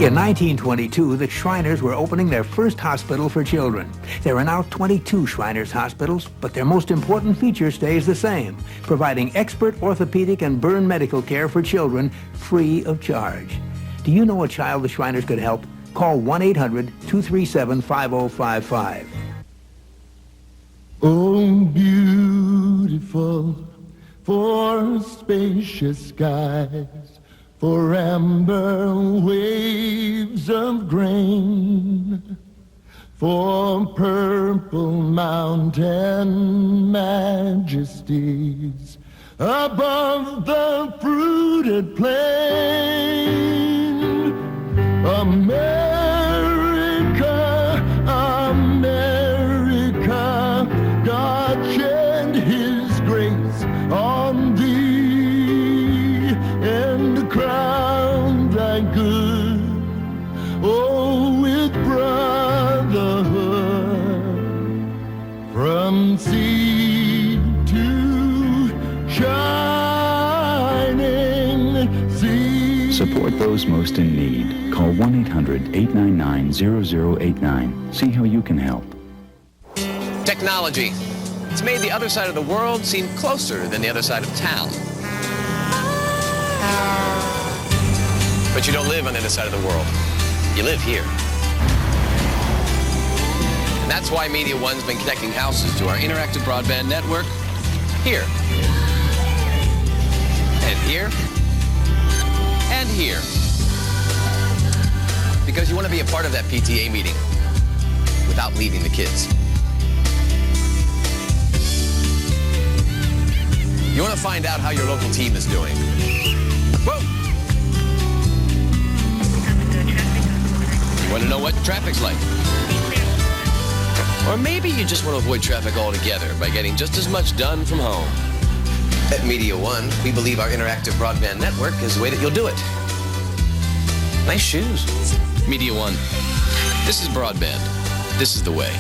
In 1922, the Shriners were opening their first hospital for children. There are now 22 Shriners hospitals, but their most important feature stays the same, providing expert orthopedic and burn medical care for children free of charge. Do you know a child the Shriners could help? Call 1-800-237-5055. Oh, beautiful, for spacious skies, for amber waves of grain, for purple mountain majesties above the fruited plain. America, America, God shed his grace on thee and crown thy good, oh, with brotherhood, from sea to shining sea. Support those most in need. Call 1-800-899-0089. See how you can help. Technology. It's made the other side of the world seem closer than the other side of town. But you don't live on the other side of the world. You live here. And that's why Media One's been connecting houses to our interactive broadband network here. And here. And here. Because you want to be a part of that PTA meeting without leaving the kids. You want to find out how your local team is doing. Whoa! You want to know what traffic's like. Or maybe you just want to avoid traffic altogether by getting just as much done from home. At Media One, we believe our interactive broadband network is the way that you'll do it. Nice shoes. Media One. This is broadband. This is the way.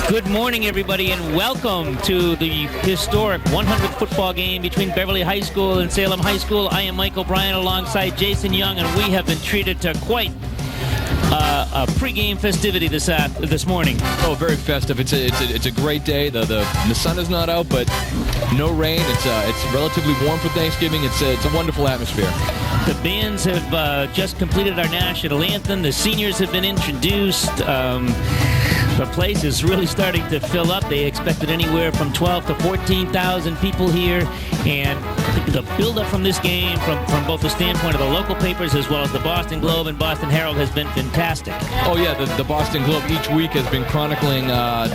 Good morning, everybody, and welcome to the historic 100th football game between Beverly High School and Salem High School. I am Michael Bryan alongside Jason Young, and we have been treated to quite a pregame festivity this morning. Oh, very festive. It's a great day. The sun is not out, but no rain. It's relatively warm for Thanksgiving. It's a wonderful atmosphere. The bands have just completed our national anthem. The seniors have been introduced. The place is really starting to fill up. They expected anywhere from 12 to 14,000 people here, and the build-up from this game, from both the standpoint of the local papers as well as the Boston Globe and Boston Herald, has been fantastic. Oh yeah, the Boston Globe each week has been chronicling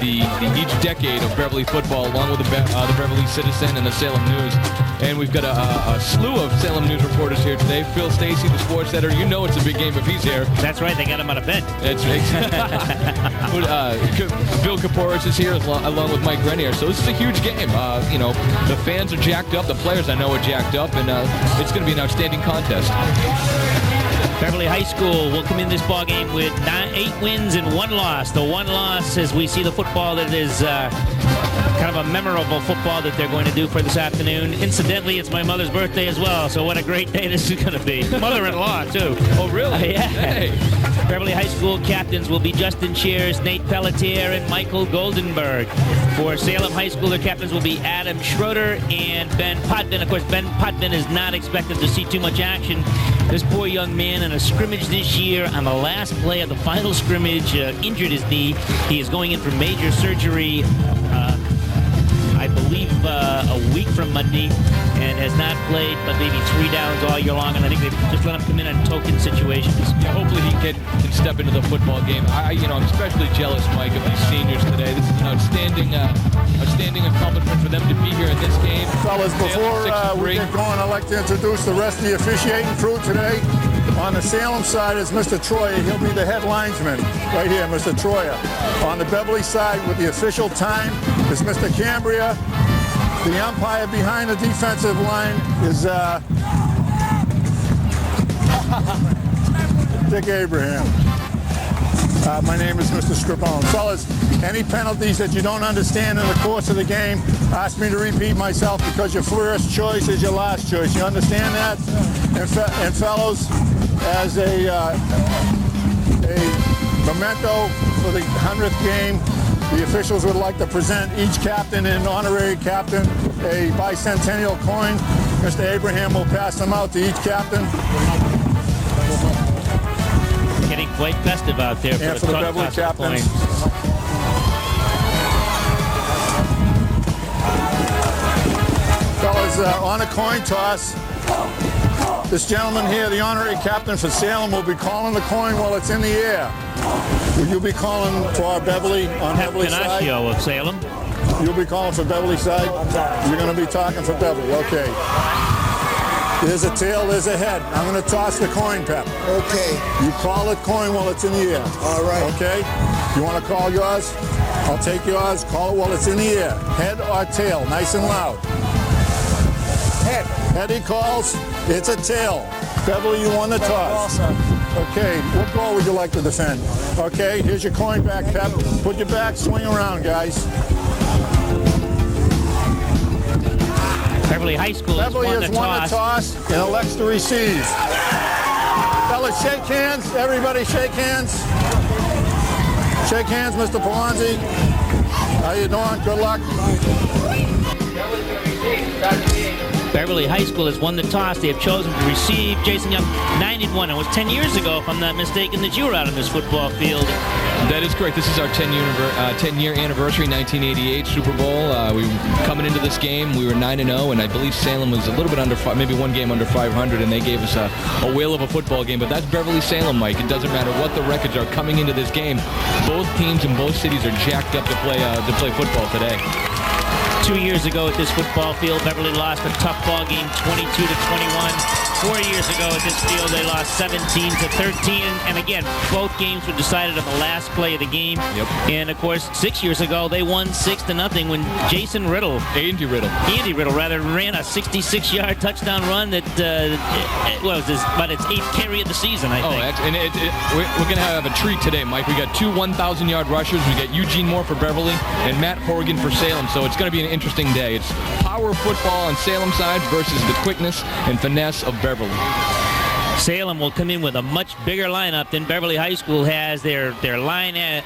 each decade of Beverly football, along with the Beverly Citizen and the Salem News. And we've got a slew of Salem News reporters here today. Phil Stacy, the sports editor. You know it's a big game if he's here. That's right. They got him out of bed. That's right. Bill Kaporis is here along with Mike Grenier. So this is a huge game. The fans are jacked up. The players I know are jacked up, and it's going to be an outstanding contest. Beverly High School will come in this ball game with 8 wins and 1 loss. The 1 loss, as we see the football that is kind of a memorable football that they're going to do for this afternoon. Incidentally, it's my mother's birthday as well, so what a great day this is going to be. Mother-in-law, too. Oh, really? Yeah. Hey. Beverly High School captains will be Justin Shears, Nate Pelletier, and Michael Goldenberg. For Salem High School, their captains will be Adam Schroeder and Ben Potvin. Of course, Ben Potvin is not expected to see too much action. This poor young man in a scrimmage this year, on the last play of the final scrimmage, injured his knee. He is going in for major surgery, I believe a week from Monday, and has not played but maybe 3 downs all year long, and I think they just let him come in on token situations. Yeah, hopefully he can step into the football game. I'm especially jealous, Mike, of these seniors today. This is an outstanding accomplishment for them to be here in this game. Fellas, before we get going, I'd like to introduce the rest of the officiating crew today. On the Salem side is Mr. Troyer. He'll be the head linesman right here, Mr. Troyer. On the Beverly side with the official time is Mr. Cambria. The umpire behind the defensive line is Dick Abraham. My name is Mr. Scribone. Fellas, any penalties that you don't understand in the course of the game, ask me to repeat myself, because your first choice is your last choice. You understand that? And fellows, as a memento for the 100th game, the officials would like to present each captain and honorary captain a bicentennial coin. Mr. Abraham will pass them out to each captain. Getting quite festive out there for the Beverly captains. Fellas, on a coin toss, this gentleman here, the honorary captain for Salem, will be calling the coin while it's in the air. Will you be calling for our Beverly on Beverly side? Panaccio of Salem. You'll be calling for Beverly side? You're going to be talking for Beverly. Okay. There's a tail, there's a head. I'm going to toss the coin, Pep. Okay. You call the coin while it's in the air. All right. Okay? You want to call yours? I'll take yours. Call it while it's in the air. Head or tail, nice and loud. Head. Head he calls. It's a tail. Beverly, you won the toss. Okay, what ball would you like to defend? Okay, here's your coin back, Pep. Put your back, swing around, guys. Beverly High School Beverly has won the toss and elects to receive. Fellas, shake hands. Everybody shake hands. Shake hands, Mr. Palonzi. How you doing? Good luck. Beverly High School has won the toss. They have chosen to receive. Jason Young, 9-1. It was 10 years ago, if I'm not mistaken, that you were out on this football field. That is correct. This is our 10-year anniversary, 1988 Super Bowl. We coming into this game, we were 9-0, and I believe Salem was a little bit under, maybe one game under 500, and they gave us a whale of a football game. But that's Beverly Salem, Mike. It doesn't matter what the records are coming into this game. Both teams in both cities are jacked up to play football today. 2 years ago at this football field, Beverly lost a tough ball game 22-21. 4 years ago at this field, they lost 17-13. And again, both games were decided on the last play of the game. Yep. And of course, 6 years ago, they won 6-0 when Andy Riddle ran a 66-yard touchdown run that was about its 8th carry of the season, I think. And we're going to have a treat today, Mike. We got 2 1,000-yard rushers. We got Eugene Moore for Beverly and Matt Horgan for Salem. So it's going to be an interesting day. It's power football on Salem side versus the quickness and finesse of Beverly. Salem will come in with a much bigger lineup than Beverly High School has. Their line at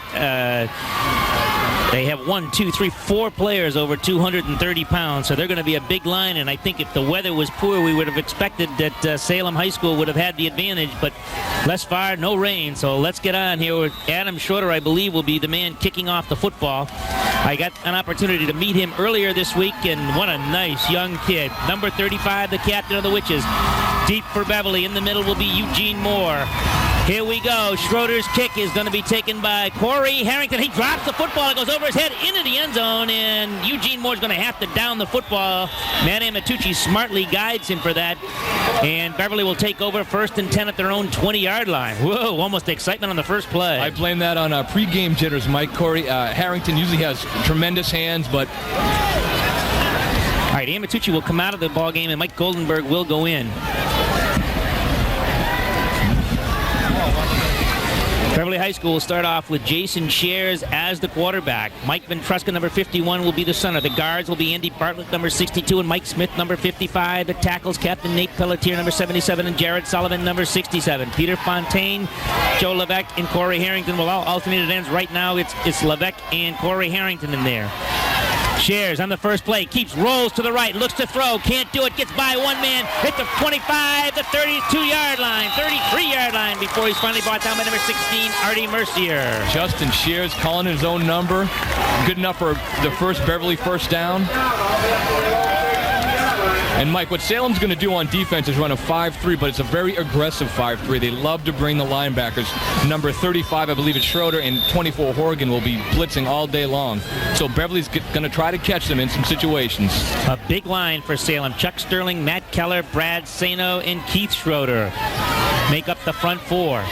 they have 4 players over 230 pounds, so they're going to be a big line. And I think if the weather was poor, we would have expected that Salem High School would have had the advantage. But thus far, no rain. So let's get on here with Adam Schroeder, I believe, will be the man kicking off the football. I got an opportunity to meet him earlier this week, and what a nice young kid. Number 35, the captain of the Witches. Deep for Beverly. In the middle will be Eugene Moore. Here we go. Schroeder's kick is going to be taken by Corey Harrington. He drops the football. It goes over his head into the end zone, and Eugene Moore's going to have to down the football. Matt Amatucci smartly guides him for that, and Beverly will take over 1st and 10 at their own 20-yard line. Whoa, almost excitement on the first play. I blame that on pregame jitters, Mike. Corey Harrington usually has tremendous hands, but... All right, Amatucci will come out of the ball game, and Mike Goldenberg will go in. Beverly High School will start off with Jason Shares as the quarterback. Mike Ventruska, number 51, will be the center. The guards will be Andy Bartlett, number 62, and Mike Smith, number 55. The tackles, Captain Nate Pelletier, number 77, and Jared Sullivan, number 67. Peter Fontaine, Joe Levesque, and Corey Harrington will all alternate at ends. Right now, it's Levesque and Corey Harrington in there. Shares on the first play, rolls to the right, looks to throw, can't do it, gets by one man, hit the 25, the 32-yard line, 33-yard line before he's finally brought down by number 16, Artie Mercier. Justin Shares calling his own number. Good enough for the first Beverly first down. And Mike, what Salem's going to do on defense is run a 5-3, but it's a very aggressive 5-3. They love to bring the linebackers. Number 35, I believe it's Schroeder, and 24, Horgan, will be blitzing all day long. So Beverly's going to try to catch them in some situations. A big line for Salem. Chuck Sterling, Matt Keller, Brad Sano, and Keith Schroeder make up the front 4.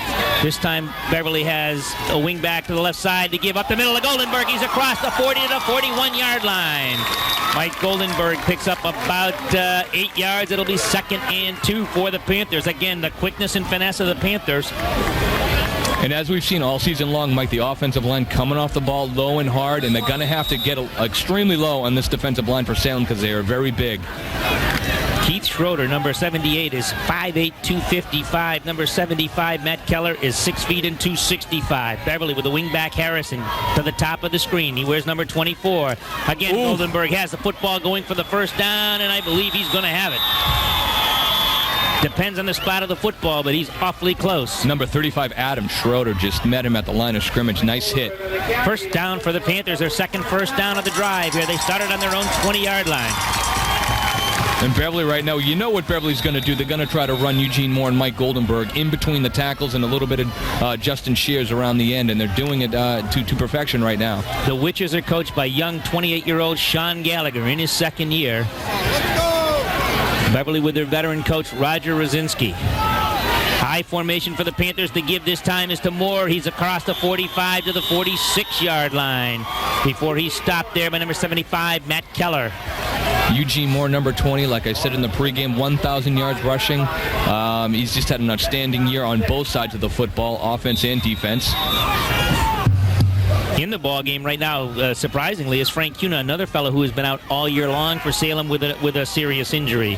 This time, Beverly has a wing back to the left side to give up the middle of Goldenberg. He's across the 40 to the 41-yard line. Mike Goldenberg picks up about 8 yards. It'll be 2nd and 2 for the Panthers. Again, the quickness and finesse of the Panthers. And as we've seen all season long, Mike, the offensive line coming off the ball low and hard, and they're going to have to get extremely low on this defensive line for Salem because they are very big. Keith Schroeder, number 78, is 5'8", 255. Number 75, Matt Keller, is 6 feet and 265. Beverly with the wingback Harrison to the top of the screen. He wears number 24. Again, Goldenberg has the football going for the first down, and I believe he's going to have it. Depends on the spot of the football, but he's awfully close. Number 35, Adam Schroeder, just met him at the line of scrimmage. Nice hit. First down for the Panthers. Their second first down of the drive here. They started on their own 20-yard line. And Beverly right now, you know what Beverly's going to do. They're going to try to run Eugene Moore and Mike Goldenberg in between the tackles and a little bit of Justin Shears around the end, and they're doing it to perfection right now. The Witches are coached by young 28-year-old Sean Gallagher in his second year. Beverly with their veteran coach Roger Rosinski. High formation for the Panthers. The give this time is to Moore. He's across the 45 to the 46-yard line before he's stopped there by number 75, Matt Keller. Eugene Moore, number 20, like I said in the pregame, 1,000 yards rushing. He's just had an outstanding year on both sides of the football, offense and defense. In the ball game right now, surprisingly, is Frank Cuna, another fellow who has been out all year long for Salem with a serious injury.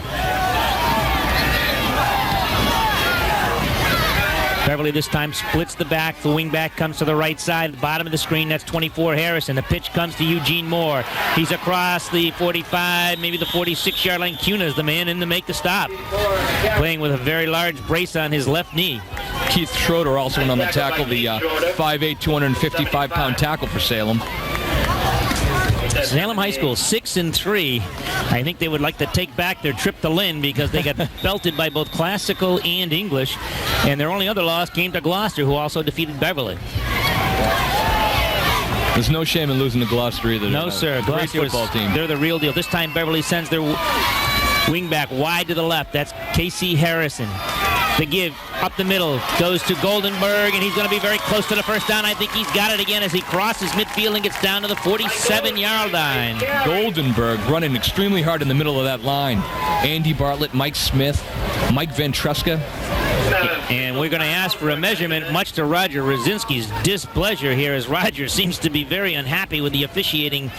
Beverly this time splits the back. The wing back comes to the right side. At the bottom of the screen, that's 24 Harrison. The pitch comes to Eugene Moore. He's across the 45, maybe the 46-yard line. Cuna is the man in to make the stop. Playing with a very large brace on his left knee. Keith Schroeder also on the tackle, the 5'8", 255-pound tackle for Salem. Salem High School 6-3. I think they would like to take back their trip to Lynn because they got belted by both classical and English. And their only other loss came to Gloucester, who also defeated Beverly. There's no shame in losing to Gloucester either. No, sir. Great football team. They're the real deal. This time Beverly sends their wingback wide to the left. That's Casey Harrison. The give up the middle goes to Goldenberg, and he's going to be very close to the first down. I think he's got it again as he crosses midfield and gets down to the 47-yard line. Goldenberg running extremely hard in the middle of that line. Andy Bartlett, Mike Smith, Mike Ventruska. And we're going to ask for a measurement, much to Roger Rosinski's displeasure here, as Roger seems to be very unhappy with the officiating,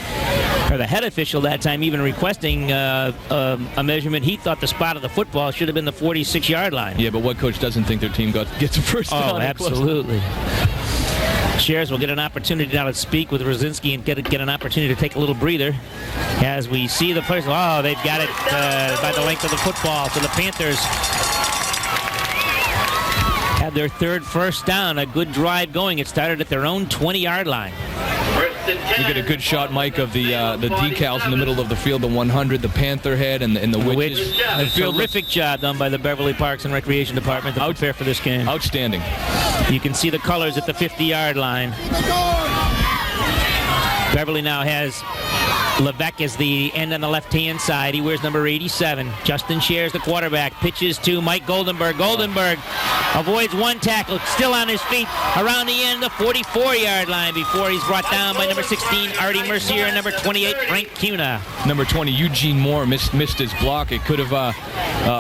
or the head official that time even requesting a measurement. He thought the spot of the football should have been the 46-yard line. Yeah, but what coach doesn't think their team gets a first down? Oh, absolutely. Shares will get an opportunity now to speak with Rosinski and get an opportunity to take a little breather as we see the person. Oh, they've got it by the length of the football. So the Panthers had their third first down, a good drive going. It started at their own 20-yard line. We get a good shot, Mike, of the decals in the middle of the field, the 100, the Panther head, and the witches. A terrific job done by the Beverly Parks and Recreation Department to prepare for this game. Outstanding. You can see the colors at the 50-yard line. Beverly now has Levesque as the end on the left-hand side. He wears number 87. Justin Shares, the quarterback, pitches to Mike Goldenberg. Goldenberg avoids one tackle, still on his feet, around the end of the 44-yard line before he's brought down by number 16, Artie Mercier, and number 28, Frank Cuna. Number 20, Eugene Moore missed his block. It could have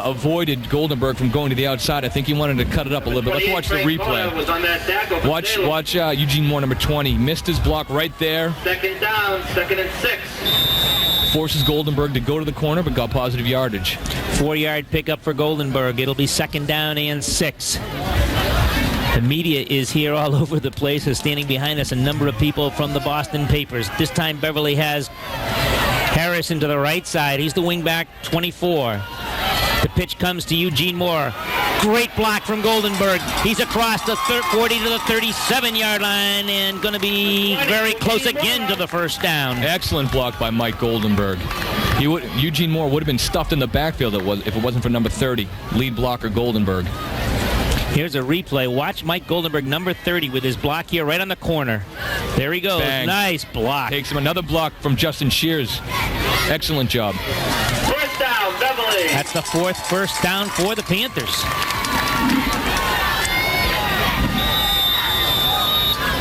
avoided Goldenberg from going to the outside. I think he wanted to cut it up a little bit. Let's watch the replay. Watch Eugene Moore, number 20. Missed his block right there. Second down, 2nd and 6. Forces Goldenberg to go to the corner, but got positive yardage. 4-yard pickup for Goldenberg. It'll be 2nd down and 6. The media is here all over the place. Is standing behind us a number of people from the Boston papers. This time Beverly has Harrison to the right side. He's the wingback, 24. The pitch comes to Eugene Moore. Great block from Goldenberg. He's across the 40 to the 37-yard line and going to be very close again to the first down. Excellent block by Mike Goldenberg. Eugene Moore would have been stuffed in the backfield if it wasn't for number 30, lead blocker Goldenberg. Here's a replay. Watch Mike Goldenberg, number 30, with his block here right on the corner. There he goes. Bang. Nice block. Takes him another block from Justin Shears. Excellent job. First down, Beverly. That's the 4th first down for the Panthers.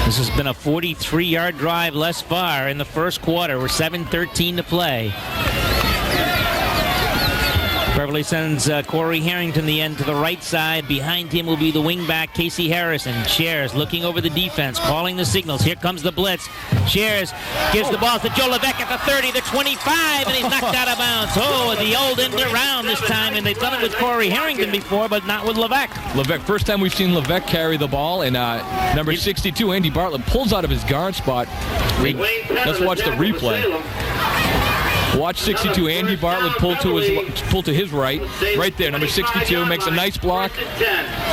This has been a 43-yard drive thus far in the first quarter. We're 7:13 to play. Beverly sends Corey Harrington the end to the right side. Behind him will be the wingback Casey Harrison. Shares looking over the defense, calling the signals. Here comes the blitz. Shares gives the ball to Joe Levesque at the 30, the 25, and he's knocked out of bounds. Oh, the old end around this time, and they've done it with Corey Harrington before, but not with Levesque. First time we've seen Levesque carry the ball, and number 62, Andy Bartlett, pulls out of his guard spot. Let's watch the replay. Watch 62, Andy Bartlett pull to his right there. Number 62 makes a nice block,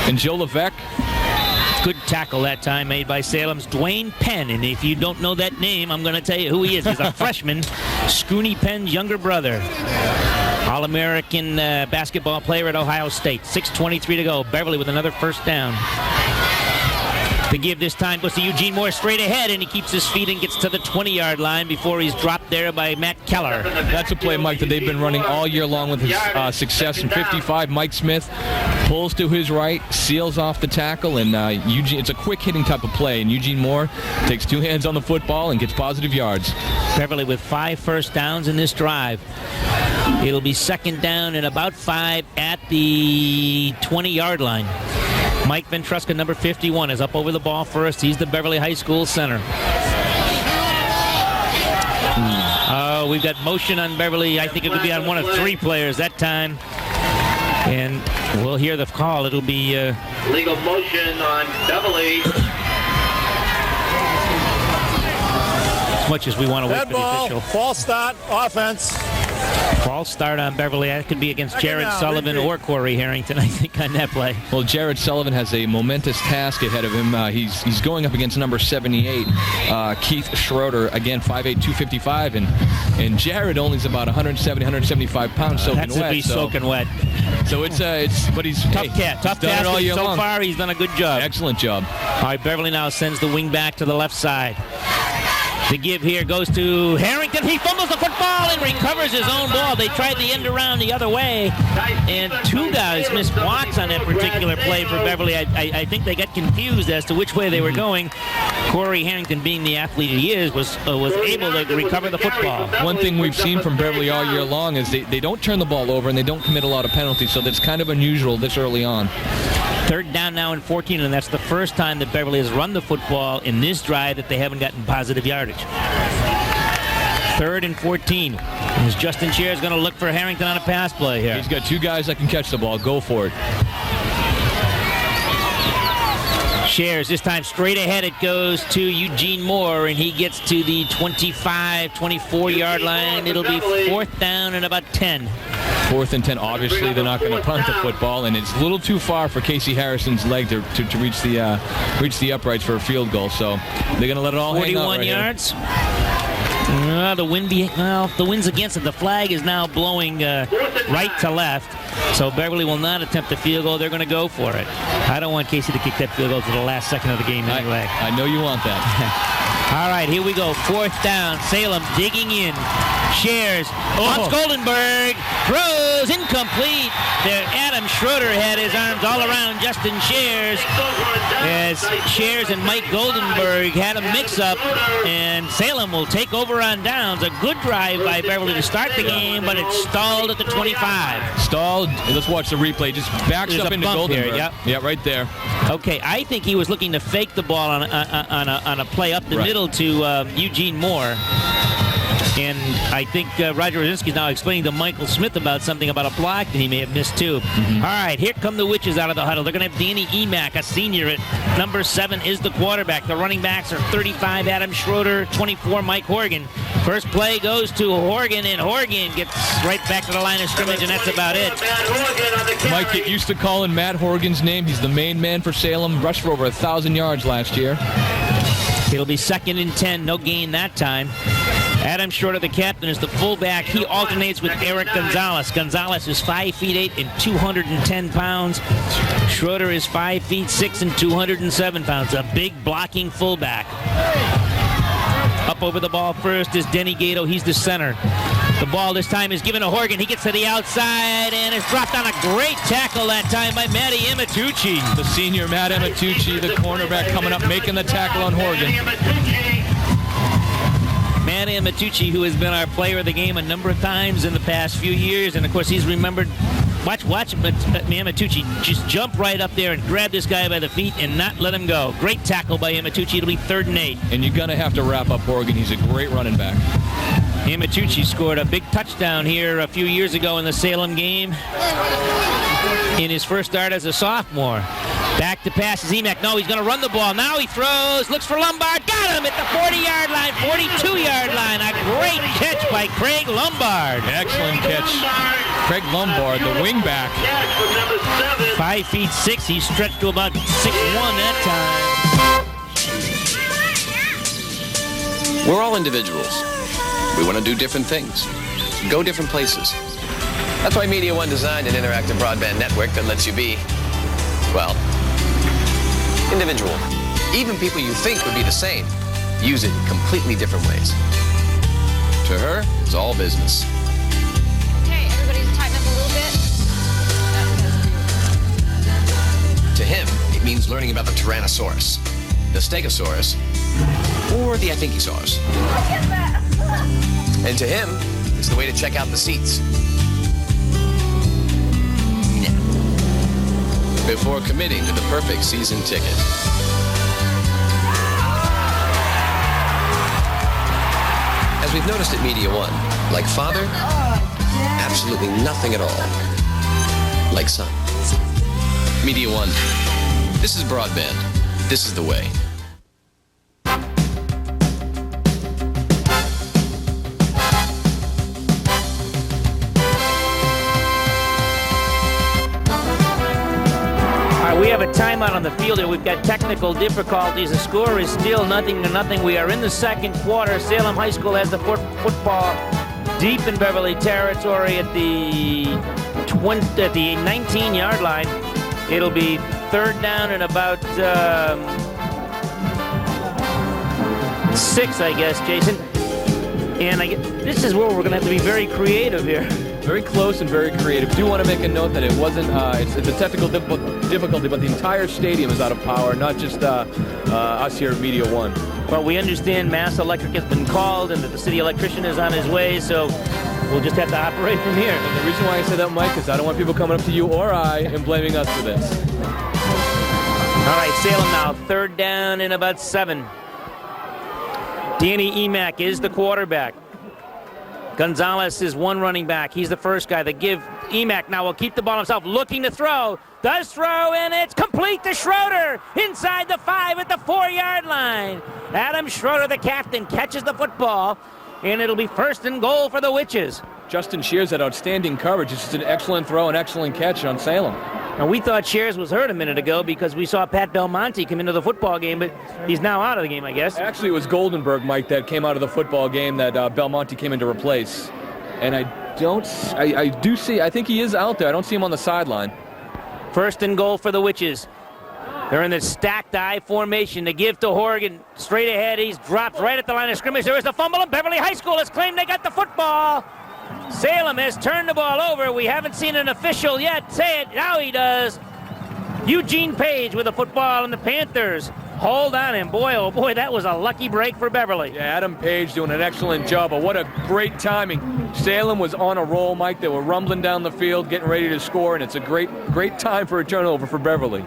and Joe Levesque. Good tackle that time made by Salem's Dwayne Penn, and if you don't know that name, I'm going to tell you who he is. He's a freshman, Scooney Penn's younger brother. All-American basketball player at Ohio State. 6:23 to go. Beverly with another first down. The give this time goes to Eugene Moore straight ahead, and he keeps his feet and gets to the 20-yard line before he's dropped there by Matt Keller. That's a play, Mike, that they've been running all year long with his success. In 55, Mike Smith pulls to his right, seals off the tackle, and it's a quick-hitting type of play, and Eugene Moore takes 2 hands on the football and gets positive yards. Beverly with 5 first downs in this drive. It'll be 2nd down and about 5 at the 20-yard line. Mike Ventruska, number 51, is up over the ball first. He's the Beverly High School center. Oh, we've got motion on Beverly. I think it could be on one of 3 players that time. And we'll hear the call. It'll be... legal motion on Beverly. As much as we want to wait for the official. False start, offense. False start on Beverly. That could be against Jared Sullivan or Corey Harrington, I think, on that play. Well, Jared Sullivan has a momentous task ahead of him. He's going up against number 78, Keith Schroeder. Again, 5'8", 255, and Jared only is about 170, 175 pounds soaking wet. That's soaking wet. So but he's tough task. So far, he's done a good job. Excellent job. All right, Beverly now sends the wing back to the left side. The give here goes to Harrington. He fumbles the football and recovers his own ball. They tried the end around the other way, and two guys missed blocks on that particular play for Beverly. I think they got confused as to which way they were going. Corey Harrington, being the athlete he is, was able to recover the football. One thing we've seen from Beverly all year long is they don't turn the ball over and they don't commit a lot of penalties, so that's kind of unusual this early on. Third down now and 14, and that's the first time that Beverly has run the football in this drive that they haven't gotten positive yardage. 3rd and 14. Is Justin Shears going to look for Harrington on a pass play here? He's got two guys that can catch the ball. Go for it. Shears, this time straight ahead it goes to Eugene Moore, and he gets to the 25, 24-yard line. It'll be 4th down and about 10. 4th and 10. Obviously, they're not going to punt the football, and it's a little too far for Casey Harrison's leg to reach the uprights for a field goal. So they're going to let it all hang out 41 yards. The wind's against it. The flag is now blowing right to left. So Beverly will not attempt the field goal. They're going to go for it. I don't want Casey to kick that field goal to the last second of the game anyway. I know you want that. All right, here we go. 4th down. Salem digging in. Shares. Wants Goldenberg. Throws incomplete. Adam Schroeder had his arms all around Justin Shares as Shares and Mike Goldenberg had a mix-up, and Salem will take over on downs. A good drive by Beverly to start the game, but it stalled at the 25. Stalled. Let's watch the replay. Just backs up into Goldenberg. Here, yep. Yeah, right there. Okay, I think he was looking to fake the ball on a play up the middle to Eugene Moore. And I think Roger Rosinski's now explaining to Michael Smith about something about a block that he may have missed too. All right, here come the Witches out of the huddle. They're going to have Danny Emack, a senior at number 7, is the quarterback. The running backs are 35, Adam Schroeder, 24, Mike Horgan. First play goes to Horgan, and Horgan gets right back to the line of scrimmage, and that's about it. Mike get used to calling Matt Horgan's name. He's the main man for Salem. Rushed for over 1,000 yards last year. It'll be 2nd and 10, no gain that time. Adam Schroeder, the captain, is the fullback. He alternates with Eric Gonzalez. Gonzalez is 5'8" and 210 pounds. Schroeder is 5'6" and 207 pounds. A big blocking fullback. Up over the ball first is Denny Gato. He's the center. The ball this time is given to Horgan. He gets to the outside and is dropped on a great tackle that time by Matty Amatucci. The senior Matt Amatucci, the cornerback, coming up, making the tackle on Horgan. Matty Amatucci, who has been our player of the game a number of times in the past few years, and of course he's remembered. Watch Amatucci just jump right up there and grab this guy by the feet and not let him go. Great tackle by Amatucci. It'll be 3rd and 8. And you're going to have to wrap up Horgan. He's a great running back. Amatucci scored a big touchdown here a few years ago in the Salem game in his first start as a sophomore. Back to pass is Emack. No, he's going to run the ball. Now he throws, looks for Lombard. Got him at the 40-yard line, 42-yard line. A great catch by Craig Lombard. Excellent catch. Craig Lombard, the wingback. 5'6". He stretched to about 6'1" that time. We're all individuals. We want to do different things, go different places. That's why Media One designed an interactive broadband network that lets you be, well, individual. Even people you think would be the same use it in completely different ways. To her, it's all business. Okay, everybody tighten up a little bit. To him, it means learning about the Tyrannosaurus, the Stegosaurus, or the Athinkosaurus. And to him, it's the way to check out the seats. Before committing to the perfect season ticket. As we've noticed at Media One, like father, absolutely nothing at all. Like son. Media One, this is broadband. This is the way. We have a timeout on the field here. We've got technical difficulties. The score is still 0-0. We are in the second quarter. Salem High School has the football deep in Beverly territory at the 19-yard line. It'll be 3rd down and about 6, I guess, Jason. And this is where we're going to have to be very creative here. Very close and very creative. Do want to make a note that it wasn't, it's a technical difficulty, but the entire stadium is out of power, not just us here at Media One. Well, we understand Mass Electric has been called and that the city electrician is on his way, so we'll just have to operate from here. And the reason why I say that, Mike, is I don't want people coming up to you or I and blaming us for this. All right, Salem now, 3rd down and about 7. Danny Emack is the quarterback. Gonzalez is one running back. He's the first guy. They give Emack now will keep the ball himself, looking to throw. Does throw, and it's complete to Schroeder inside the 5 at the 4-yard line. Adam Schroeder, the captain, catches the football, and it'll be 1st and goal for the Witches. Justin Shears had outstanding coverage. It's just an excellent throw, an excellent catch on Salem. Now, we thought Shears was hurt a minute ago because we saw Pat Belmonte come into the football game, but he's now out of the game, I guess. Actually, it was Goldenberg, Mike, that came out of the football game that Belmonte came in to replace. And I think he is out there. I don't see him on the sideline. 1st and goal for the Witches. They're in the stacked I formation. To give to Horgan. Straight ahead, he's dropped right at the line of scrimmage. There is the fumble, and Beverly High School has claimed they got the football. Salem has turned the ball over. We haven't seen an official yet say it. Now he does. Eugene Page with the football, and the Panthers hold on him. Boy, oh boy, that was a lucky break for Beverly. Yeah, Adam Page doing an excellent job, but what a great timing. Salem was on a roll, Mike. They were rumbling down the field, getting ready to score, and it's a great time for a turnover for Beverly.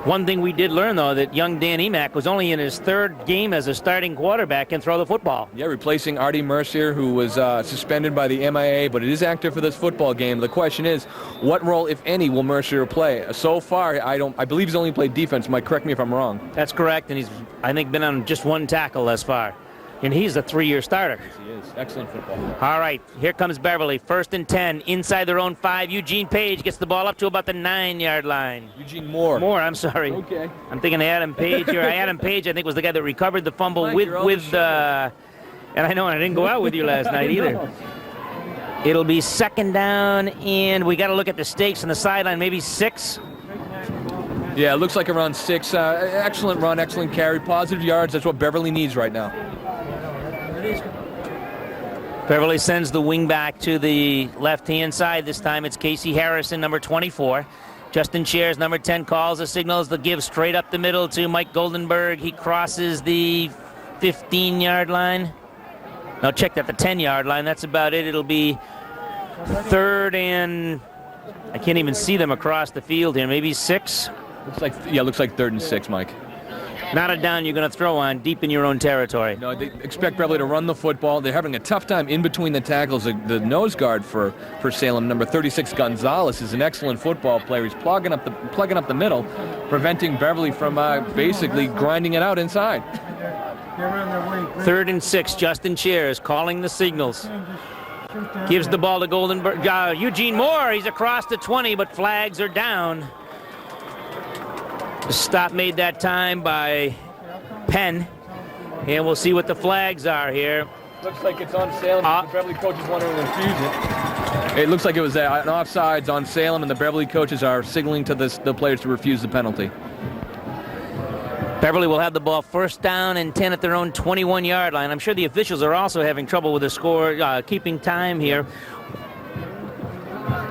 One thing we did learn, though, that young Dan Emack was only in his 3rd game as a starting quarterback and throw the football. Yeah, replacing Artie Mercier, who was suspended by the MIA, but it is active for this football game. The question is, what role, if any, will Mercier play? So far, I believe he's only played defense. Mike, correct me if I'm wrong. That's correct, and he's, I think, been on just 1 tackle thus far. And he's a 3-year starter. Yes, he is. Excellent football. All right, here comes Beverly. 1st and 10, inside their own 5. Eugene Page gets the ball up to about the 9-yard line. Eugene Moore. Moore, I'm sorry. Okay. I'm thinking Adam Page here. Adam Page, I think, was the guy that recovered the fumble Mike, and I know, and I didn't go out with you last night either. It'll be 2nd down, and we got to look at the stakes on the sideline, maybe 6. Yeah, it looks like around 6. Excellent run, excellent carry, positive yards. That's what Beverly needs right now. Beverly sends the wing back to the left-hand side. This time it's Casey Harrison, number 24. Justin Shears, number 10, calls the signals. The give straight up the middle to Mike Goldenberg. He crosses the 15-yard line. No, check that, the 10-yard line. That's about it. It'll be 3rd and... I can't even see them across the field here. Maybe 6? Looks like 3rd and 6, Mike. Not a down you're going to throw on deep in your own territory. No, they expect Beverly to run the football. They're having a tough time in between the tackles. The nose guard for Salem, number 36, Gonzalez, is an excellent football player. He's plugging up the middle, preventing Beverly from basically grinding it out inside. 3rd and 6, Justin Shears calling the signals. Gives the ball to Goldenberg. Eugene Moore, he's across the 20, but flags are down. The stop made that time by Penn. And we'll see what the flags are here. Looks like it's on Salem. The Beverly coaches want to infuse it. It looks like it was an offsides on Salem, and the Beverly coaches are signaling to the players to refuse the penalty. Beverly will have the ball 1st down and 10 at their own 21-yard line. I'm sure the officials are also having trouble with the score, keeping time here.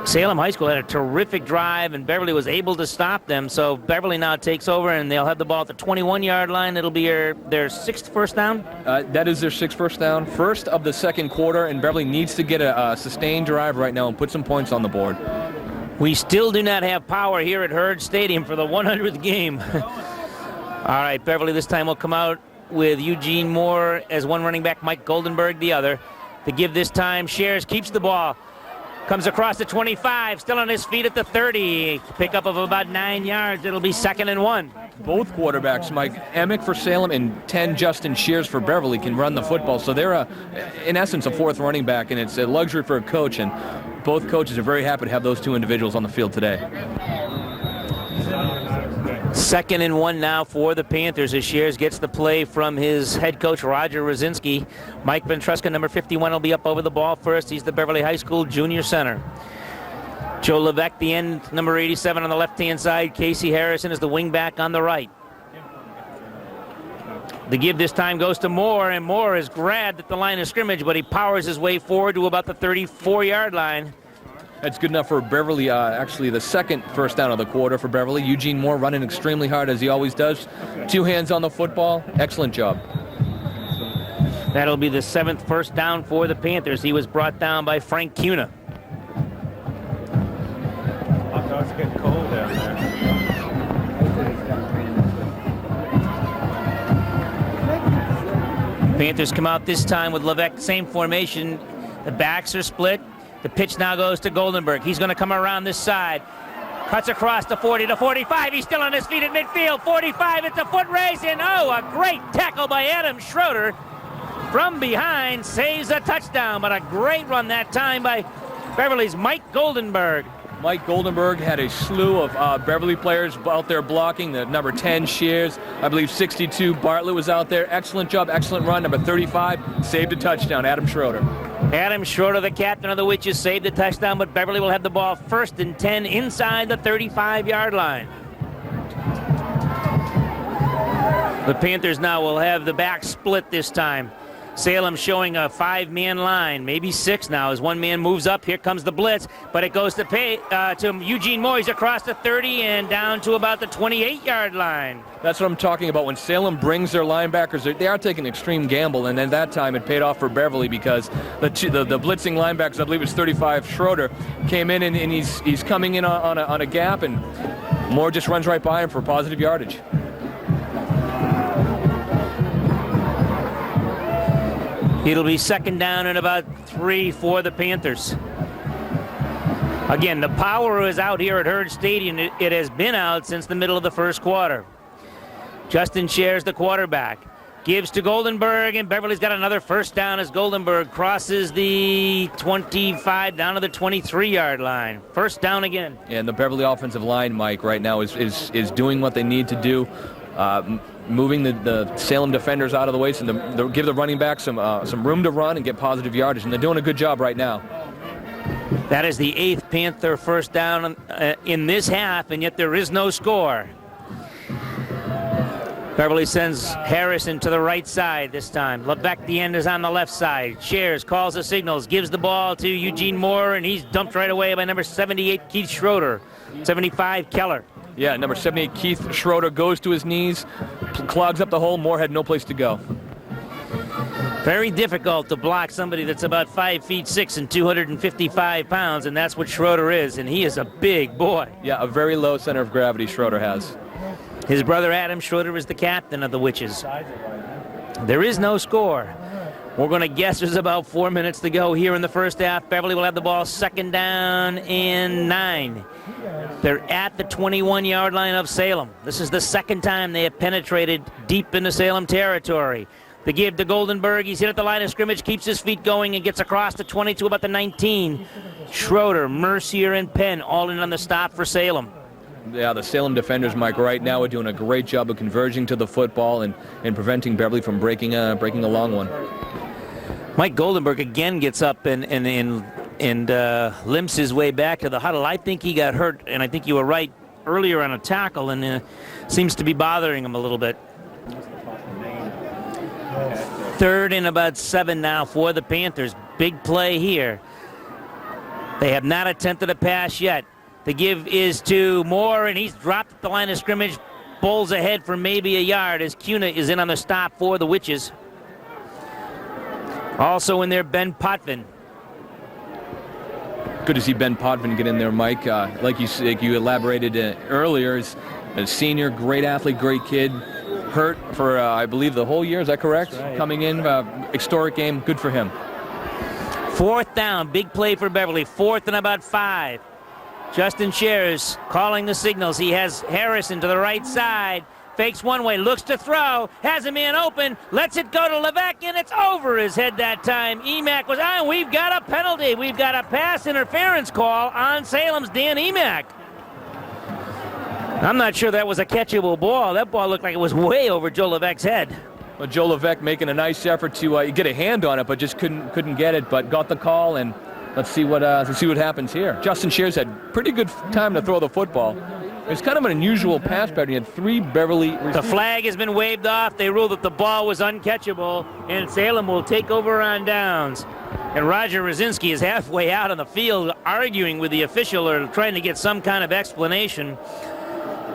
Salem High School had a terrific drive, and Beverly was able to stop them. So Beverly now takes over, and they'll have the ball at the 21-yard line. It'll be their 6th first down. That is their 6th first down. First of the 2nd quarter, and Beverly needs to get a sustained drive right now and put some points on the board. We still do not have power here at Hurd Stadium for the 100th game. All right, Beverly this time will come out with Eugene Moore as one running back, Mike Goldenberg the other. To give this time, Shears keeps the ball. Comes across the 25, still on his feet at the 30. Pickup of about 9 yards. It'll be 2nd and 1. Both quarterbacks, Mike Emick for Salem and 10 Justin Shears for Beverly, can run the football. So they're, in essence, a 4th running back, and it's a luxury for a coach. And both coaches are very happy to have those 2 individuals on the field today. 2nd and 1 now for the Panthers as Shears gets the play from his head coach, Roger Rosinski. Mike Ventruska, number 51, will be up over the ball first. He's the Beverly High School junior center. Joe Levesque, the end, number 87 on the left-hand side. Casey Harrison is the wingback on the right. The give this time goes to Moore, and Moore is grabbed at the line of scrimmage, but he powers his way forward to about the 34-yard line. That's good enough for Beverly. Actually, the second first down of the quarter for Beverly. Eugene Moore running extremely hard, as he always does. 2 hands on the football. Excellent job. That'll be the 7th first down for the Panthers. He was brought down by Frank Cuna. Hot dogs getting cold down there. Panthers come out this time with Levesque, same formation. The backs are split. The pitch now goes to Goldenberg. He's going to come around this side. Cuts across the 40 to 45. He's still on his feet at midfield. 45, it's a foot race, and a great tackle by Adam Schroeder. From behind, saves a touchdown, but a great run that time by Beverly's Mike Goldenberg. Mike Goldenberg had a slew of Beverly players out there blocking. The number 10, Shears. I believe 62, Bartlett was out there. Excellent job, excellent run. Number 35, saved a touchdown, Adam Schroeder. Adam Schroeder, the captain of the Witches, saved the touchdown, but Beverly will have the ball 1st and 10 inside the 35-yard line. The Panthers now will have the back split this time. Salem showing a 5-man line, maybe 6 now, as one man moves up. Here comes the blitz, but it goes to Eugene Moore. He's across the 30 and down to about the 28-yard line. That's what I'm talking about. When Salem brings their linebackers, they are taking an extreme gamble, and at that time it paid off for Beverly because the blitzing linebackers, I believe it was 35, Schroeder, came in and he's coming in on a gap, and Moore just runs right by him for positive yardage. It'll be 2nd down and about 3 for the Panthers. Again, the power is out here at Hurd Stadium. It has been out since the middle of the first quarter. Justin Shares, the quarterback, gives to Goldenberg, and Beverly's got another first down as Goldenberg crosses the 25 down to the 23-yard line. First down again. And the Beverly offensive line, Mike, right now is doing what they need to do. Moving the Salem defenders out of the way, so give the running back some room to run and get positive yardage, and they're doing a good job right now. That is the 8th Panther first down in this half, and yet there is no score. Beverly sends Harrison to the right side this time. Levesque, the end, is on the left side. Shares, calls the signals, gives the ball to Eugene Moore, and he's dumped right away by number 78, Keith Schroeder. 75, Keller. Yeah, number 78, Keith Schroeder, goes to his knees, clogs up the hole. Moore had no place to go. Very difficult to block somebody that's about 5'6" and 255 pounds, and that's what Schroeder is, and he is a big boy. Yeah, a very low center of gravity Schroeder has. His brother Adam Schroeder is the captain of the Witches. There is no score. We're going to guess there's about 4 minutes to go here in the first half. Beverly will have the ball 2nd down and 9. They're at the 21-yard line of Salem. This is the 2nd time they have penetrated deep into Salem territory. The give to Goldenberg. He's hit at the line of scrimmage, keeps his feet going, and gets across the 20 to about the 19. Schroeder, Mercier, and Penn all in on the stop for Salem. Yeah, the Salem defenders, Mike, right now are doing a great job of converging to the football and preventing Beverly from breaking a long one. Mike Goldenberg again gets up and limps his way back to the huddle. I think he got hurt, and I think you were right earlier on a tackle, and seems to be bothering him a little bit. 3rd and about 7 now for the Panthers. Big play here. They have not attempted a pass yet. The give is to Moore, and he's dropped at the line of scrimmage, bowls ahead for maybe a yard as Cuna is in on the stop for the Witches. Also in there, Ben Potvin. Good to see Ben Potvin get in there, Mike. Like you elaborated earlier, is a senior, great athlete, great kid. Hurt for, I believe, the whole year. Is that correct? That's right. Coming in, historic game. Good for him. 4th down, big play for Beverly. 4th and about 5. Justin Shares calling the signals. He has Harrison to the right side. Fakes one way, looks to throw, has a man open, lets it go to Levesque, and it's over his head that time. Emack was on. We've got a penalty. We've got a pass interference call on Salem's Dan Emack. I'm not sure that was a catchable ball. That ball looked like it was way over Joe Levesque's head. Well, Joe Levesque making a nice effort to get a hand on it, but just couldn't get it, but got the call, and let's see what happens here. Justin Shears had pretty good time to throw the football. It's kind of an unusual pass pattern. You had 3 Beverly receivers. The flag has been waved off. They ruled that the ball was uncatchable, and Salem will take over on downs. And Roger Rosinski is halfway out on the field arguing with the official or trying to get some kind of explanation.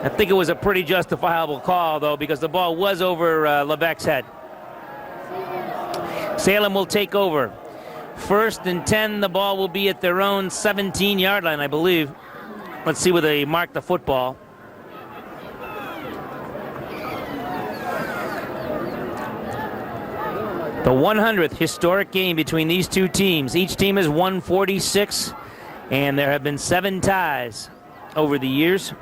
I think it was a pretty justifiable call, though, because the ball was over Levesque's head. Salem will take over. 1st and 10, the ball will be at their own 17-yard line, I believe. Let's see where they mark the football. The 100th historic game between these two teams. Each team has won 46, and there have been 7 ties over the years.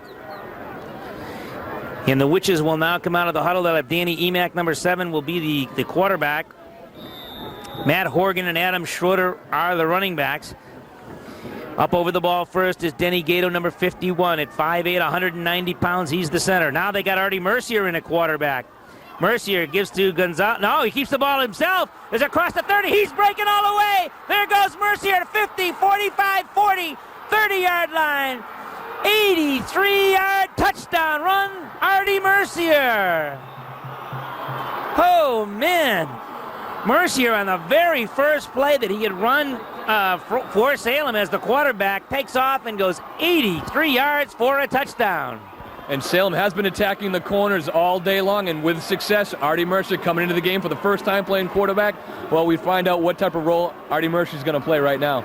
And the Witches will now come out of the huddle. They'll have Danny Emack, number 7, will be the quarterback. Matt Horgan and Adam Schroeder are the running backs. Up over the ball first is Denny Gato, number 51, at 5'8", 190 pounds. He's the center. Now they got Artie Mercier in a quarterback. Mercier gives to Gonzalez. No, he keeps the ball himself. Is across the 30. He's breaking all the way. There goes Mercier, 50, 45, 40, 30-yard line. 83-yard touchdown run, Artie Mercier. Oh, man. Mercier on the very first play that he had run for Salem as the quarterback takes off and goes 83 yards for a touchdown. And Salem has been attacking the corners all day long, and with success. Artie Mercier coming into the game for the first time playing quarterback. Well, we find out what type of role Artie Mercier is going to play right now.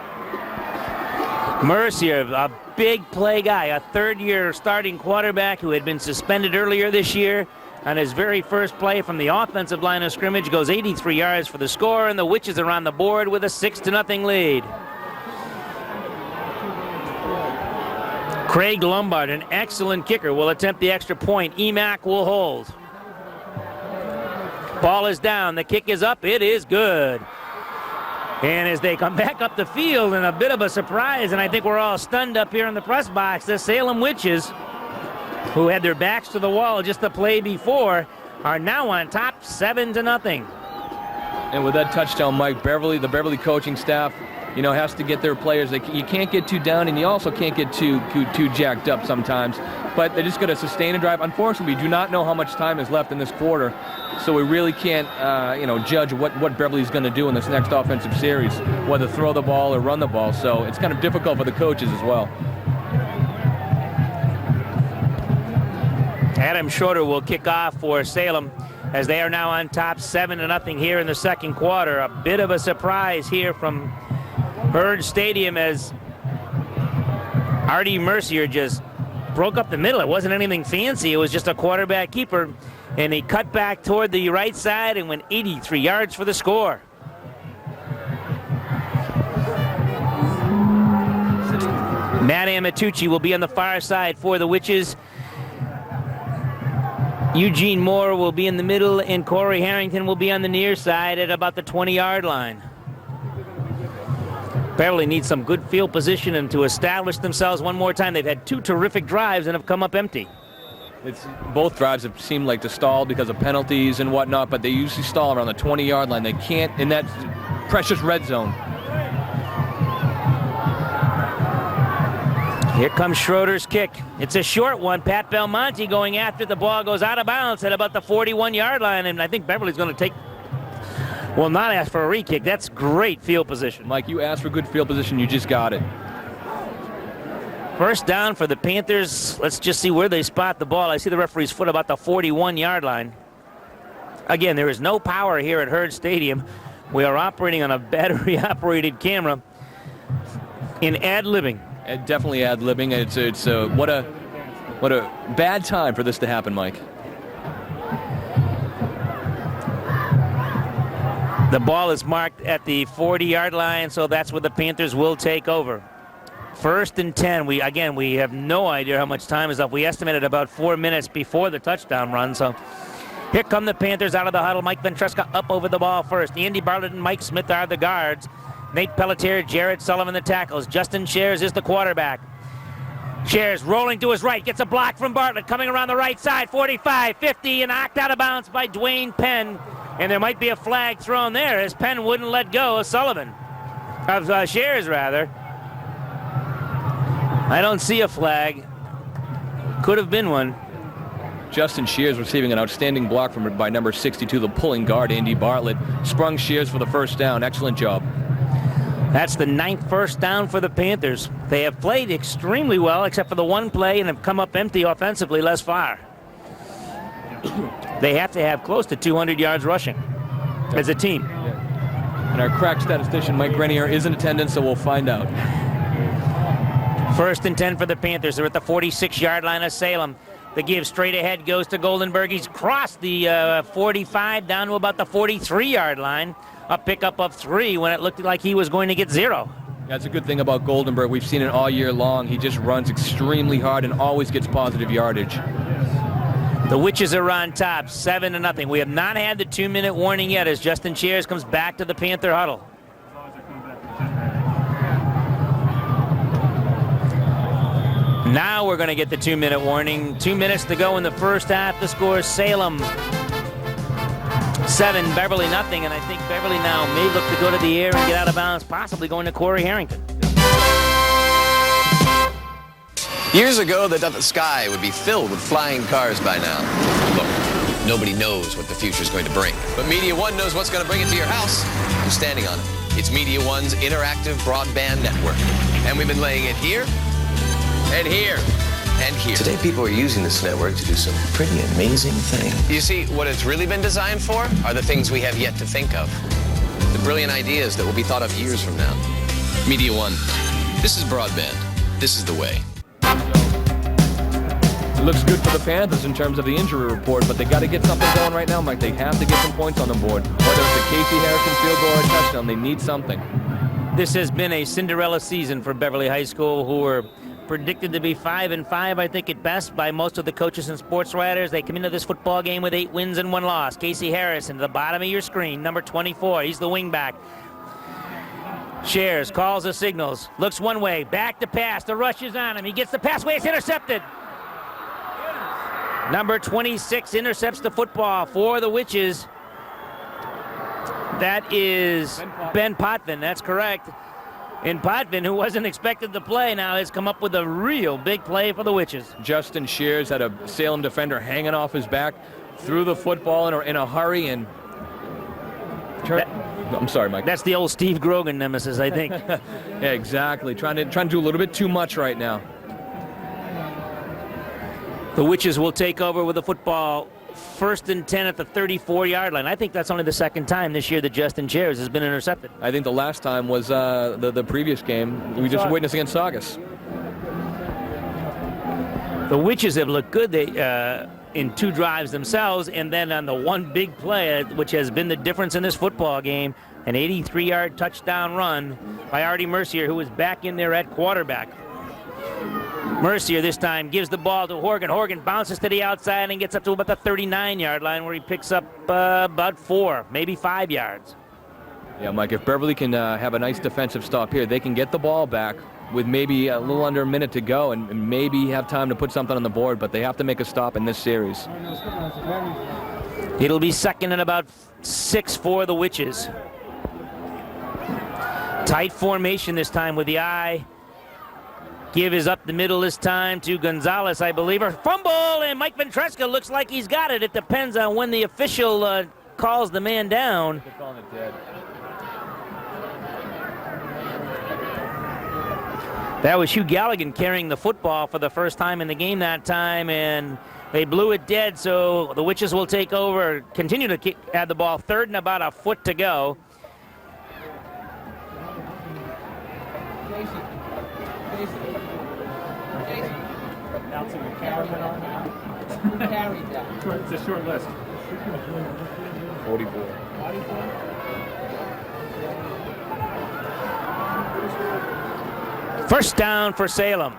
Mercier, a big play guy, a third-year starting quarterback who had been suspended earlier this year. On his very first play from the offensive line of scrimmage, goes 83 yards for the score, and the Witches are on the board with a 6-0 lead. Craig Lombard, an excellent kicker, will attempt the extra point. Emack will hold. Ball is down. The kick is up. It is good. And as they come back up the field, in a bit of a surprise, and I think we're all stunned up here in the press box, the Salem Witches, who had their backs to the wall just the play before, are now on top 7-0. And with that touchdown, Mike, the Beverly coaching staff, has to get their players. You can't get too down, and you also can't get too jacked up sometimes. But they're just going to sustain a drive. Unfortunately, we do not know how much time is left in this quarter, so we really can't, judge what Beverly's going to do in this next offensive series, whether throw the ball or run the ball. So it's kind of difficult for the coaches as well. Adam Schroeder will kick off for Salem as they are now on top 7-0 here in the second quarter. A bit of a surprise here from Hurd Stadium as Artie Mercier just broke up the middle. It wasn't anything fancy. It was just a quarterback keeper, and he cut back toward the right side and went 83 yards for the score. Matt Amatucci will be on the far side for the Witches. Eugene Moore will be in the middle, and Corey Harrington will be on the near side at about the 20-yard line. Beverly needs some good field position and to establish themselves one more time. They've had 2 terrific drives and have come up empty. Both drives have seemed like to stall because of penalties and whatnot, but they usually stall around the 20-yard line. They can't in that precious red zone. Here comes Schroeder's kick. It's a short one. Pat Belmonte going after the ball, goes out of bounds at about the 41-yard line, and I think Beverly's going to not ask for a re-kick. That's great field position. Mike, you asked for good field position. You just got it. First down for the Panthers. Let's just see where they spot the ball. I see the referee's foot about the 41-yard line. Again, there is no power here at Hurd Stadium. We are operating on a battery-operated camera in ad-libbing. Definitely ad-libbing. It's what a bad time for this to happen, Mike. The ball is marked at the 40-yard line, so that's where the Panthers will take over. 1st and 10. We have no idea how much time is up. We estimated about 4 minutes before the touchdown run. So here come the Panthers out of the huddle. Mike Ventresca up over the ball first. Andy Bartlett and Mike Smith are the guards. Nate Pelletier, Jared Sullivan the tackles. Justin Shares is the quarterback. Shares rolling to his right, gets a block from Bartlett, coming around the right side, 45, 50, and knocked out of bounds by Dwayne Penn. And there might be a flag thrown there as Penn wouldn't let go of Shares rather. I don't see a flag. Could have been one. Justin Shears receiving an outstanding block by number 62, the pulling guard, Andy Bartlett. Sprung Shears for the first down. Excellent job. That's the 9th first down for the Panthers. They have played extremely well, except for the one play, and have come up empty offensively thus far. They have to have close to 200 yards rushing as a team. And our crack statistician, Mike Grenier, is in attendance, so we'll find out. 1st and 10 for the Panthers. They're at the 46-yard line of Salem. The give straight ahead goes to Goldenberg. He's crossed the 45 down to about the 43-yard line. A pickup of 3 when it looked like he was going to get 0. That's a good thing about Goldenberg. We've seen it all year long. He just runs extremely hard and always gets positive yardage. The Witches are on top, 7-0. We have not had the 2-minute warning yet as Justin Shears comes back to the Panther huddle. Now we're going to get the 2-minute warning. 2 minutes to go in the first half. The score is Salem 7, Beverly 0. And I think Beverly now may look to go to the air and get out of bounds, possibly going to Corey Harrington. Years ago, they thought the sky would be filled with flying cars by now. Look, nobody knows what the future is going to bring. But Media One knows what's going to bring it to your house. I'm standing on it. It's Media One's interactive broadband network. And we've been laying it here, and here, and here. Today, people are using this network to do some pretty amazing things. You see, what it's really been designed for are the things we have yet to think of. The brilliant ideas that will be thought of years from now. Media One, this is broadband. This is the way. It looks good for the Panthers in terms of the injury report, but they got to get something going right now, Mike. They have to get some points on the board. Whether it's a Casey Harrison field goal or a touchdown, they need something. This has been a Cinderella season for Beverly High School, who were predicted to be 5-5, I think, at best by most of the coaches and sports writers. They come into this football game with 8 wins and 1 loss. Casey Harrison, the bottom of your screen, number 24. He's the wingback. Shares, calls the signals, looks one way, back to pass. The rush is on him. He gets the pass away. It's intercepted. Number 26 intercepts the football for the Witches. That is Ben Potvin. That's correct. And Potvin, who wasn't expected to play, now has come up with a real big play for the Witches. Justin Shears had a Salem defender hanging off his back, threw the football in a hurry, and I'm sorry, Mike. That's the old Steve Grogan nemesis, I think. Yeah, exactly. Trying to do a little bit too much right now. The Witches will take over with the football. 1st and 10 at the 34-yard line. I think that's only the second time this year that Justin Shears has been intercepted. I think the last time was the previous game we just witnessed against Saugus. The Witches have looked good in 2 drives themselves, and then on the one big play, which has been the difference in this football game, an 83-yard touchdown run by Artie Mercier, who is back in there at quarterback. Mercier this time gives the ball to Horgan. Horgan bounces to the outside and gets up to about the 39-yard line, where he picks up about 4, maybe 5 yards. Yeah, Mike, if Beverly can have a nice defensive stop here, they can get the ball back with maybe a little under a minute to go and maybe have time to put something on the board, but they have to make a stop in this series. It'll be 2nd and about 6 for the Witches. Tight formation this time with the eye. Give is up the middle this time to Gonzalez, I believe. A fumble, and Mike Ventresca looks like he's got it. It depends on when the official calls the man down. They're calling it dead. That was Hugh Galligan carrying the football for the first time in the game that time, and they blew it dead, so the Witches will take over, continue to have the ball. 3rd and about a foot to go. Who carried that? It's a short list. 44. First down for Salem.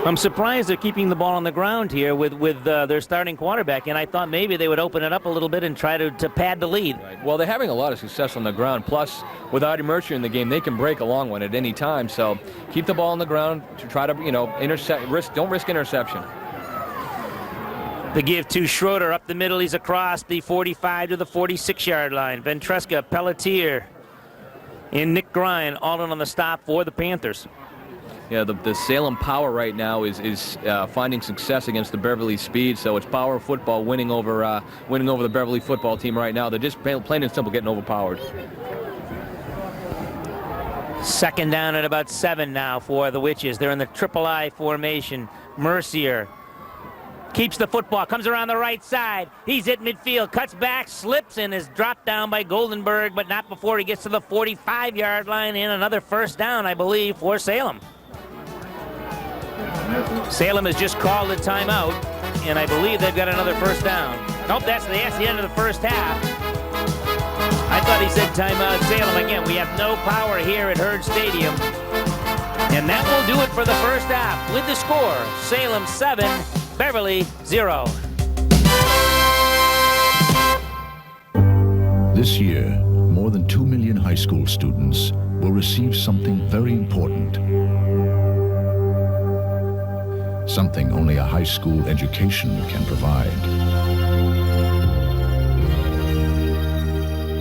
I'm surprised they're keeping the ball on the ground here with their starting quarterback, and I thought maybe they would open it up a little bit and try to pad the lead. Right. Well, they're having a lot of success on the ground. Plus, with Artie Mercier in the game, they can break a long one at any time. So keep the ball on the ground to try to, intercept. Don't risk interception. The give to Schroeder up the middle. He's across the 45 to the 46-yard line. Ventresca, Pelletier, and Nick Grine all in on the stop for the Panthers. Yeah, the Salem Power right now is finding success against the Beverly Speed. So it's Power football winning over the Beverly football team right now. They're just plain and simple getting overpowered. Second down at about 7 now for the Witches. They're in the triple I formation. Mercier keeps the football, comes around the right side. He's at midfield, cuts back, slips, and is dropped down by Goldenberg, but not before he gets to the 45-yard line. And another first down, I believe, for Salem. Salem has just called a timeout, and I believe they've got another first down. Nope, that's the end of the first half. I thought he said timeout. Salem again. We have no power here at Hurd Stadium. And that will do it for the first half. With the score, Salem 7, Beverly 0. This year, more than 2 million high school students will receive something very important. Something only a high school education can provide.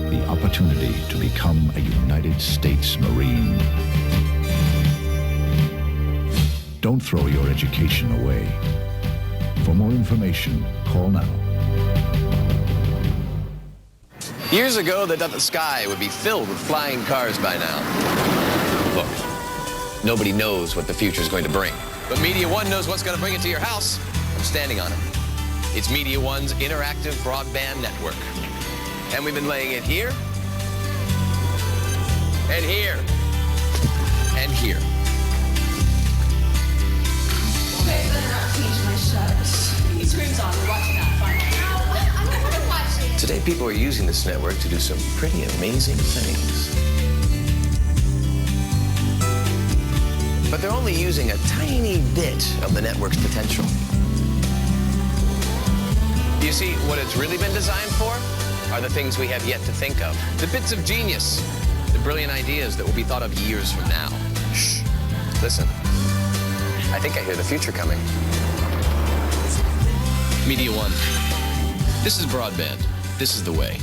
The opportunity to become a United States Marine. Don't throw your education away. For more information, call now. Years ago, they thought the sky would be filled with flying cars by now. Look, nobody knows what the future is going to bring. But Media One knows what's going to bring it to your house. I'm standing on it. It's Media One's interactive broadband network. And we've been laying it here, and here, and here. Okay, better not change my shirts. He screams on, we're watching that final. No, I'm not going to watch it. Today, people are using this network to do some pretty amazing things. But they're only using a tiny bit of the network's potential. You see, what it's really been designed for are the things we have yet to think of. The bits of genius, the brilliant ideas that will be thought of years from now. Shh, listen. I think I hear the future coming. Media One. This is broadband. This is the way.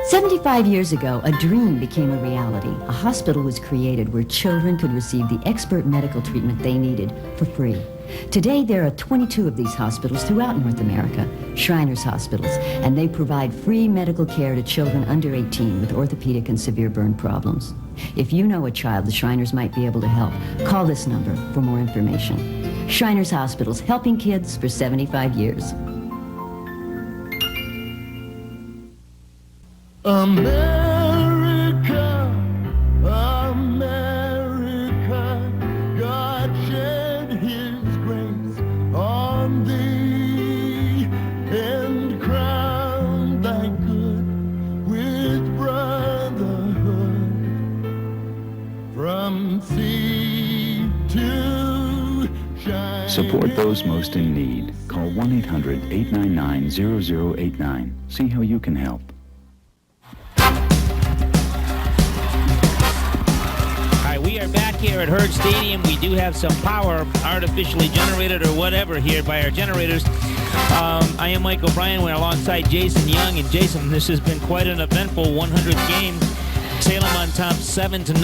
75 years ago, a dream became a reality. A hospital was created where children could receive the expert medical treatment they needed for free. Today, there are 22 of these hospitals throughout North America, Shriners Hospitals, and they provide free medical care to children under 18 with orthopedic and severe burn problems. If you know a child the Shriners might be able to help, call this number for more information. Shriners Hospitals, helping kids for 75 years. America, America, God shed his grace on thee and crowned thy good with brotherhood from sea to shining. Support those most in need. Call 1-800-899-0089. See how you can help. We are back here at Hurd Stadium. We do have some power artificially generated or whatever here by our generators. I am Mike O'Brien. We're alongside Jason Young. And Jason, this has been quite an eventful 100th game. Salem on top 7-0.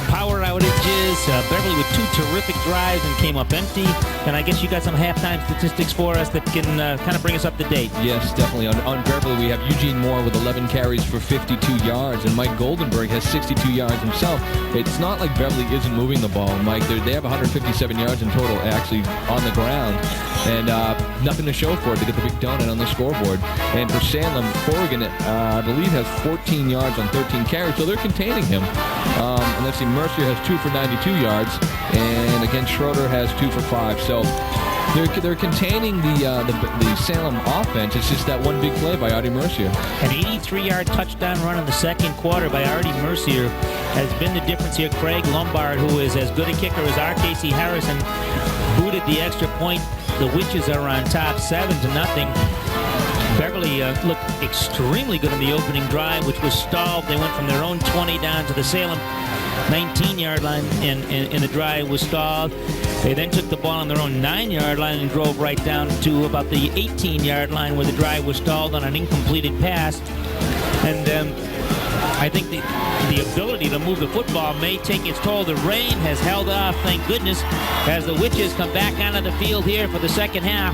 Power outages. Beverly with 2 terrific drives and came up empty. And I guess you got some halftime statistics for us that can kind of bring us up to date. Yes, definitely. On Beverly, we have Eugene Moore with 11 carries for 52 yards, and Mike Goldenberg has 62 yards himself. It's not like Beverly isn't moving the ball, Mike. They have 157 yards in total, actually, on the ground, and nothing to show for it to get the big donut on the scoreboard. And for Salem, Corrigan, I believe, has 14 yards on 13 carries, so they're containing him. And let's see, Mercier has 2 for 92 yards, and again, Schroeder has 2 for 5. So they're containing the Salem offense. It's just that one big play by Artie Mercier. An 83-yard touchdown run in the second quarter by Artie Mercier has been the difference here. Craig Lombard, who is as good a kicker as our Casey Harrison, booted the extra point. The Witches are on top 7-0. Beverly looked extremely good in the opening drive, which was stalled. They went from their own 20 down to the Salem 19-yard line, and the drive was stalled. They then took the ball on their own 9-yard line and drove right down to about the 18-yard line where the drive was stalled on an incompleted pass. And I think the ability to move the football may take its toll. The rain has held off, thank goodness, as the Witches come back onto the field here for the second half,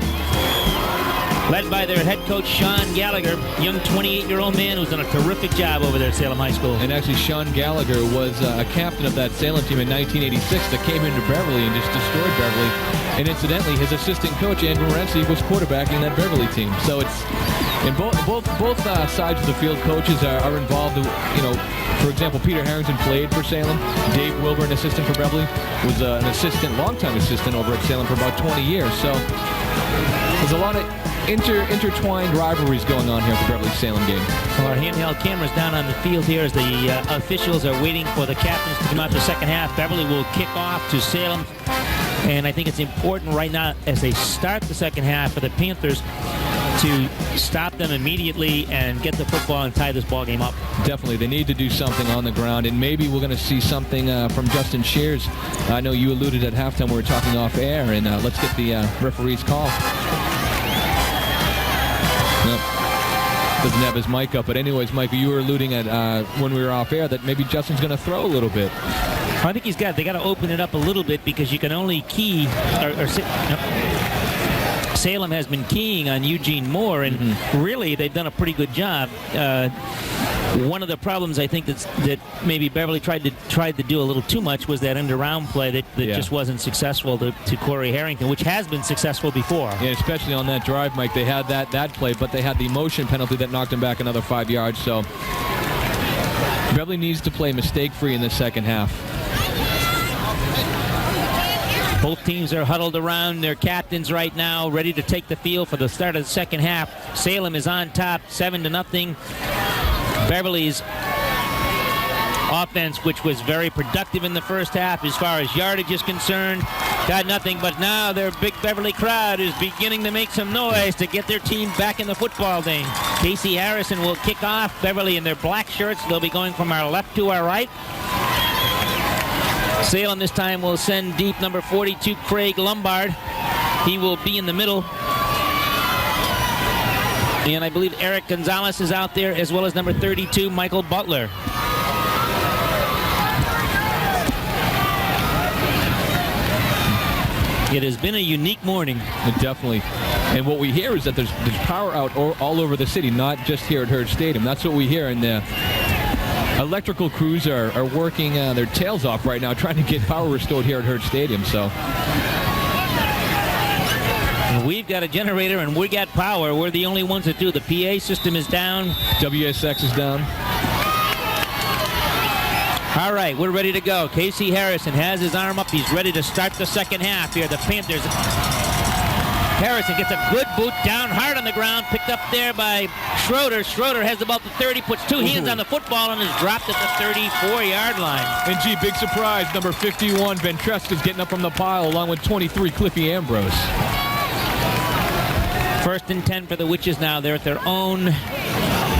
led by their head coach, Sean Gallagher, young 28-year-old man who's done a terrific job over there at Salem High School. And actually, Sean Gallagher was a captain of that Salem team in 1986 that came into Beverly and just destroyed Beverly. And incidentally, his assistant coach, Andrew Renzi, was quarterbacking that Beverly team. So it's, and both sides of the field coaches are involved. You know, for example, Peter Harrington played for Salem. Dave Wilburn, assistant for Beverly, was an assistant, longtime assistant over at Salem for about 20 years. So there's a lot of intertwined rivalries going on here at the Beverly-Salem game. Well, our handheld cameras down on the field here as the officials are waiting for the captains to come out the second half. Beverly will kick off to Salem, and I think it's important right now as they start the second half for the Panthers to stop them immediately and get the football and tie this ball game up. Definitely. They need to do something on the ground, and maybe we're going to see something from Justin Shears. I know you alluded at halftime we were talking off air, and let's get the referee's call. Nope. Doesn't have his mic up, but anyways, Mike, you were alluding at when we were off air that maybe Justin's going to throw a little bit. I think they got to open it up a little bit because you can only key Salem has been keying on Eugene Moore, and really they've done a pretty good job. One of the problems I think that maybe Beverly tried to do a little too much was that end-around play that just wasn't successful to Corey Harrington, which has been successful before. Yeah, especially on that drive, Mike. They had that play, but they had the motion penalty that knocked him back another 5 yards. So Beverly needs to play mistake-free in the second half. Both teams are huddled around their captains right now, ready to take the field for the start of the second half. Salem is on top, 7-0. Beverly's offense, which was very productive in the first half as far as yardage is concerned, got nothing, but now their big Beverly crowd is beginning to make some noise to get their team back in the football game. Casey Harrison will kick off. Beverly in their black shirts. They'll be going from our left to our right. Salem this time will send deep number 42, Craig Lombard. He will be in the middle. And I believe Eric Gonzalez is out there, as well as number 32, Michael Butler. It has been a unique morning. Definitely. And what we hear is that there's power out all over the city, not just here at Hurd Stadium. That's what we hear. And the electrical crews are working their tails off right now, trying to get power restored here at Hurd Stadium. So we've got a generator and we got power. We're the only ones that do. The PA system is down. WSX is down. All right, we're ready to go. Casey Harrison has his arm up. He's ready to start the second half here. The Panthers. Harrison gets a good boot down hard on the ground, picked up there by Schroeder. Schroeder has about the 30, puts two hands on the football and is dropped at the 34-yard line. And gee, big surprise, number 51, Ventreska's getting up from the pile along with 23, Cliffy Ambrose. First and 10 for the Witches now. They're at their own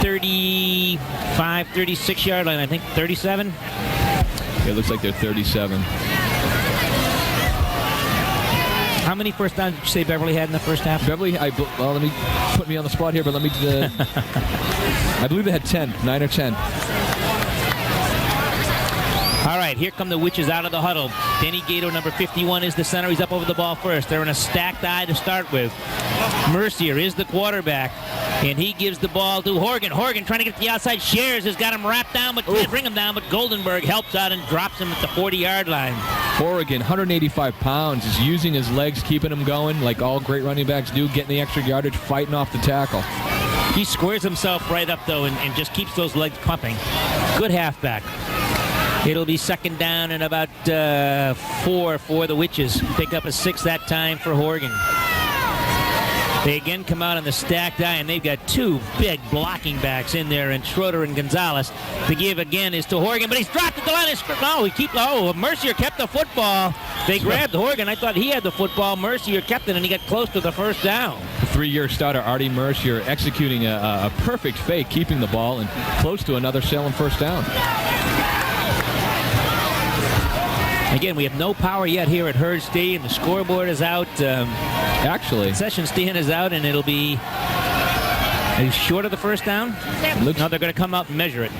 35, 36-yard line, I think, 37. It looks like they're 37. How many first downs did you say Beverly had in the first half? Beverly, well, let me put me on the spot here, but let me. I believe they had 10, 9 or 10. All right, here come the Witches out of the huddle. Danny Gato, number 51, is the center. He's up over the ball first. They're in a stacked eye to start with. Mercier is the quarterback, and he gives the ball to Horgan. Horgan trying to get to the outside. Shares has got him wrapped down, but can't bring him down. But Goldenberg helps out and drops him at the 40-yard line. Horgan, 185 pounds, is using his legs, keeping him going like all great running backs do, getting the extra yardage, fighting off the tackle. He squares himself right up, though, and just keeps those legs pumping. Good halfback. It'll be second down and about 4 for the Witches. Pick up a 6 that time for Horgan. They again come out on the stacked eye, and they've got two big blocking backs in there, and Schroeder and Gonzalez. The give again is to Horgan, but he's dropped at the line of scrimmage. Mercier kept the football. They grabbed Horgan. I thought he had the football. Mercier kept it, and he got close to the first down. The 3-year starter, Artie Mercier, executing a perfect fake, keeping the ball, and close to another Salem first down. Again, we have no power yet here at Hurd Stadium. The scoreboard is out. Actually, concession stand is out, and it'll be short of the first down. No, they're going to come out and measure it.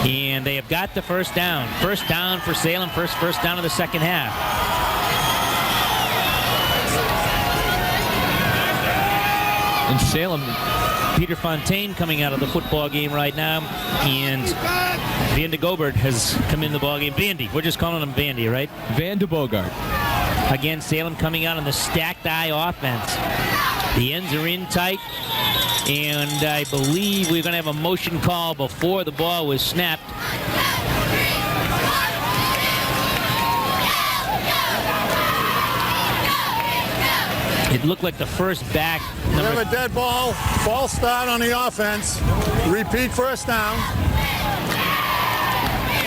And they have got the first down. First down for Salem. First down of the second half. In Salem, Peter Fontaine coming out of the football game right now, and Van de Gobert has come in the ball game. Vandy, we're just calling him Vandy, right? Van de Bogart. Again, Salem coming out on the stacked eye offense. The ends are in tight, and I believe we're going to have a motion call before the ball was snapped. It looked like the first back. We have a dead ball. False start on the offense. Repeat first down.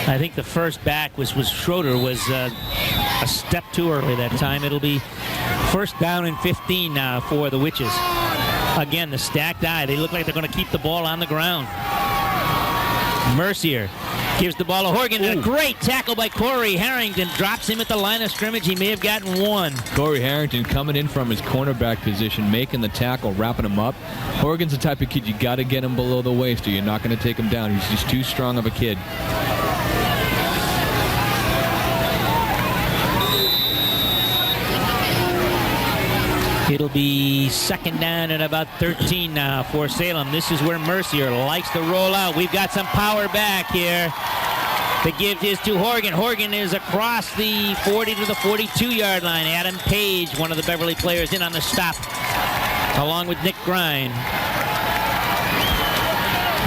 I think the first back was Schroeder was a step too early that time. It'll be first down and 15 now for the Witches. Again, the stacked eye. They look like they're going to keep the ball on the ground. Mercier gives the ball to Horgan. A great tackle by Corey Harrington. Drops him at the line of scrimmage. He may have gotten one. Corey Harrington coming in from his cornerback position, making the tackle, wrapping him up. Horgan's the type of kid you got to get him below the waist or you're not going to take him down. He's just too strong of a kid. It'll be second down and about 13 now for Salem. This is where Mercier likes to roll out. We've got some power back here. The give is to Horgan. Horgan is across the 40 to the 42-yard line. Adam Page, one of the Beverly players, in on the stop, along with Nick Grine.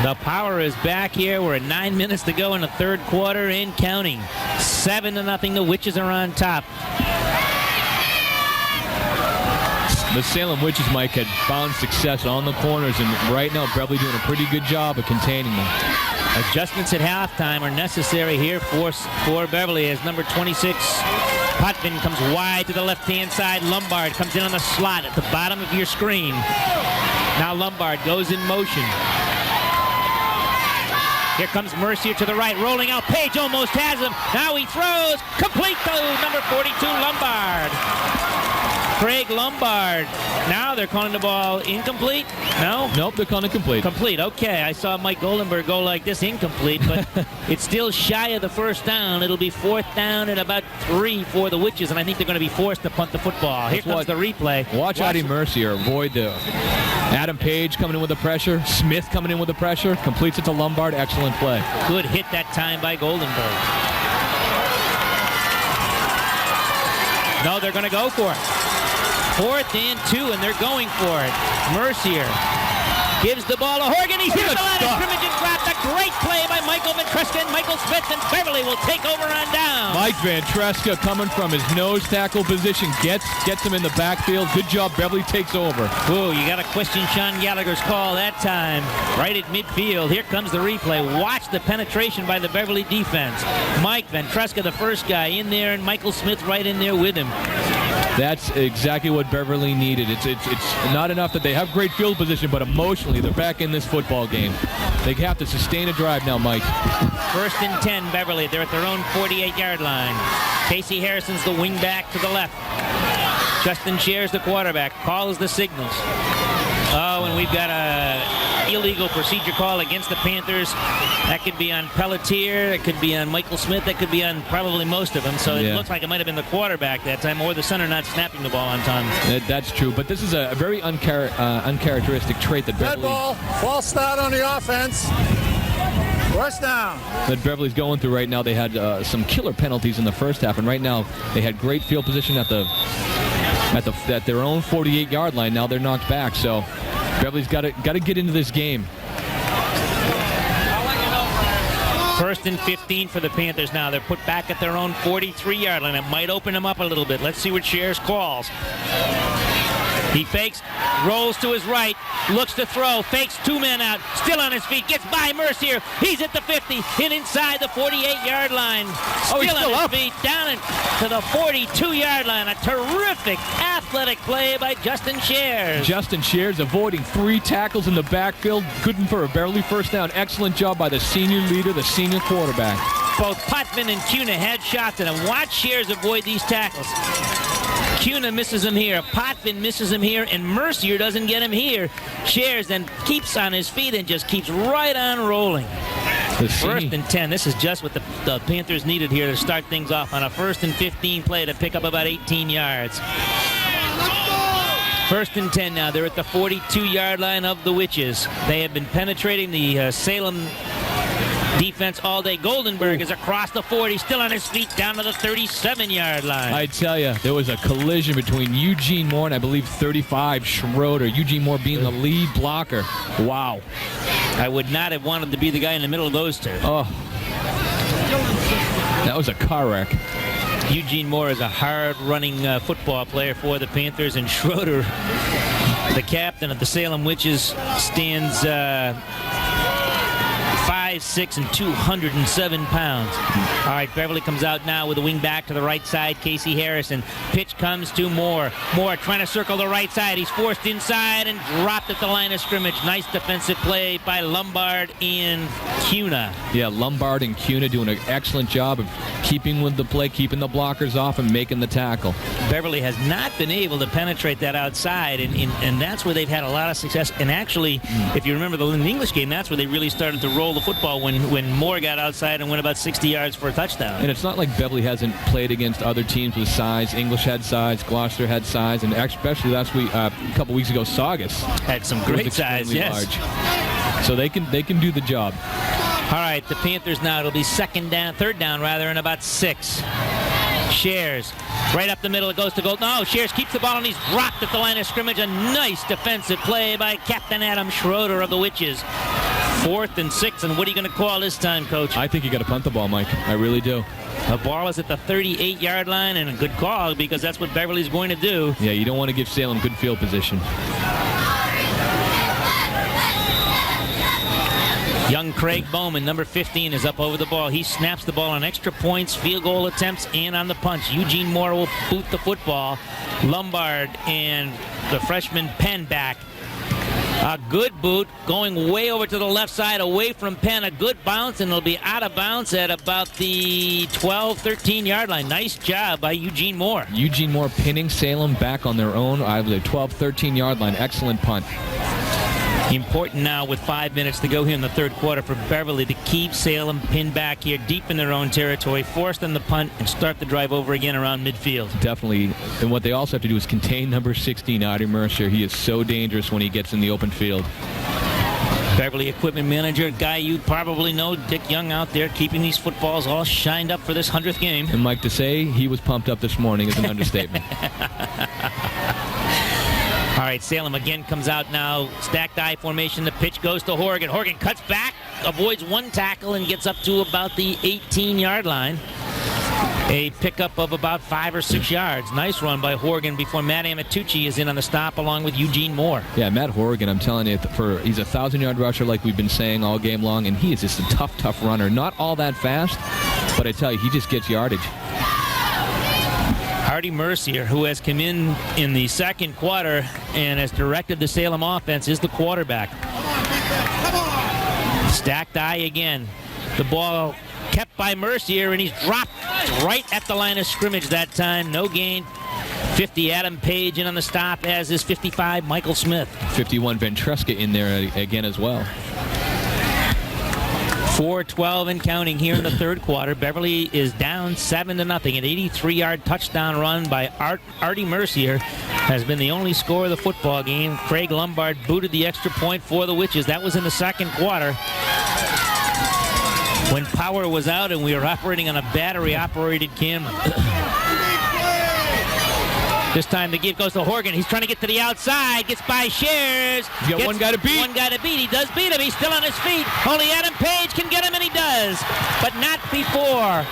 The power is back here. We're at 9 minutes to go in the third quarter and counting. 7-0. The Witches are on top. The Salem Witches, Mike, had found success on the corners, and right now Beverly doing a pretty good job of containing them. Adjustments at halftime are necessary here for Beverly as number 26, Potvin, comes wide to the left-hand side. Lombard comes in on the slot at the bottom of your screen. Now Lombard goes in motion. Here comes Mercier to the right, rolling out. Page almost has him. Now he throws. Complete to number 42, Lombard. Craig Lombard. Now they're calling the ball incomplete? No? Nope, they're calling it complete. Complete, okay. I saw Mike Goldenberg go like this, incomplete, but it's still shy of the first down. It'll be 4th down and about 3 for the Witches, and I think they're going to be forced to punt the football. Here comes the replay. Watch Eddie Mercier avoid the Adam Page coming in with the pressure. Smith coming in with the pressure. Completes it to Lombard. Excellent play. Good hit that time by Goldenberg. No, they're going to go for it. 4th and 2, and they're going for it. Mercier gives the ball to Horgan. He's hit the line of scrimmage and dropped. A great play by Michael Van Treska and Michael Smith, and Beverly will take over on down. Mike Van Treska coming from his nose tackle position, gets him in the backfield. Good job. Beverly takes over. Ooh, you got to question Sean Gallagher's call that time. Right at midfield. Here comes the replay. Watch the penetration by the Beverly defense. Mike Van Treska, the first guy in there, and Michael Smith right in there with him. That's exactly what Beverly needed. It's not enough that they have great field position, but emotionally they're back in this football game. They have to sustain a drive now, Mike. 1st and 10, Beverly. They're at their own 48-yard line. Casey Harrison's the wing back to the left. Justin Shares the quarterback. Calls the signals. Oh, and we've got a illegal procedure call against the Panthers. That could be on Pelletier. It could be on Michael Smith. That could be on probably most of them. So it looks like it might have been the quarterback that time or the center not snapping the ball on time. That's true. But this is a very uncharacteristic trait that Beverly... Red ball. False start on the offense. First down. That Beverly's going through right now. They had some killer penalties in the first half, and right now they had great field position at their own 48-yard line. Now they're knocked back, so Beverly's got to get into this game. 1st and 15 for the Panthers now. They're put back at their own 43-yard line. It might open them up a little bit. Let's see what Shares calls. He fakes, rolls to his right, looks to throw, fakes 2 men out, still on his feet, gets by Mercier. He's at the 50, hit inside the 48-yard line. Still on his feet, down to the 42-yard line. A terrific athletic play by Justin Shares. Justin Shares avoiding 3 tackles in the backfield. Good for a Beverly first down. Excellent job by the senior leader, the senior quarterback. Both Putman and Cuna had shots at him. Watch Shares avoid these tackles. Cuna misses him here. Potvin misses him here, and Mercier doesn't get him here. Shares then keeps on his feet and just keeps right on rolling. 1st and 10. This is just what the Panthers needed here to start things off on a 1st and 15 play to pick up about 18 yards. 1st and 10 now. They're at the 42-yard line of the Witches. They have been penetrating the Salem defense all day. Goldenberg is across the 40, still on his feet, down to the 37-yard line. I tell you, there was a collision between Eugene Moore and I believe 35 Schroeder. Eugene Moore being the lead blocker. Wow. I would not have wanted to be the guy in the middle of those two. Oh. That was a car wreck. Eugene Moore is a hard-running football player for the Panthers, and Schroeder, the captain of the Salem Witches, stands 5'6" and 207 pounds. All right, Beverly comes out now with a wing back to the right side. Casey Harrison. Pitch comes to Moore. Moore trying to circle the right side. He's forced inside and dropped at the line of scrimmage. Nice defensive play by Lombard and Cuna. Yeah, Lombard and Cuna doing an excellent job of keeping with the play, keeping the blockers off, and making the tackle. Beverly has not been able to penetrate that outside, and that's where they've had a lot of success. And actually, if you remember the English game, that's where they really started to roll the football when Moore got outside and went about 60 yards for a touchdown. And it's not like Beverly hasn't played against other teams with size. English had size, Gloucester had size, and especially last week, a couple weeks ago, Saugus had some great size, yes. Large. So they can do the job. All right, the Panthers now, it'll be third down, and about 6. Shares right up the middle. It goes to goal. No, Shares keeps the ball and he's dropped at the line of scrimmage. A nice defensive play by Captain Adam Schroeder of the Witches. 4th and 6, and what are you going to call this time, Coach? I think you got to punt the ball, Mike. I really do. The ball is at the 38-yard line, and a good call because that's what Beverly's going to do. Yeah, you don't want to give Salem good field position. Young Craig Bowman, number 15, is up over the ball. He snaps the ball on extra points, field goal attempts, and on the punch. Eugene Moore will boot the football. Lombard and the freshman Penn back. A good boot going way over to the left side, away from Penn. A good bounce, and it'll be out of bounds at about the 12, 13-yard line. Nice job by Eugene Moore. Eugene Moore pinning Salem back on their own, I believe, 12, 13-yard line. Excellent punt. Important now with 5 minutes to go here in the third quarter for Beverly to keep Salem pinned back here deep in their own territory, force them to punt, and start the drive over again around midfield. Definitely. And what they also have to do is contain number 16, Artie Mercier. He is so dangerous when he gets in the open field. Beverly equipment manager, guy you probably know, Dick Young, out there keeping these footballs all shined up for this 100th game. And Mike, to say he was pumped up this morning is an understatement. All right, Salem again comes out now. Stacked I formation. The pitch goes to Horgan. Horgan cuts back, avoids one tackle, and gets up to about the 18-yard line. A pickup of about 5 or 6 yards. Nice run by Horgan before Matt Amatucci is in on the stop along with Eugene Moore. Yeah, Matt Horgan, I'm telling you, he's a 1,000-yard rusher like we've been saying all game long, and he is just a tough runner. Not all that fast, but I tell you, he just gets yardage. Artie Mercier, who has come in the second quarter and has directed the Salem offense, is the quarterback. Stacked I again. The ball kept by Mercier, and he's dropped right at the line of scrimmage that time. No gain. 50, Adam Page in on the stop, as is 55, Michael Smith. 51, Ventresca in there again as well. 4:12 and counting here in the third quarter. Beverly is down 7-0. An 83-yard touchdown run by Artie Mercier has been the only score of the football game. Craig Lombard booted the extra point for the Witches. That was in the second quarter, when power was out and we were operating on a battery-operated camera. This time the give goes to Horgan. He's trying to get to the outside. Gets by Shares. He's got one guy to beat. One guy to beat. He does beat him. He's still on his feet. Only Adam Page can get him, and he does. But not before.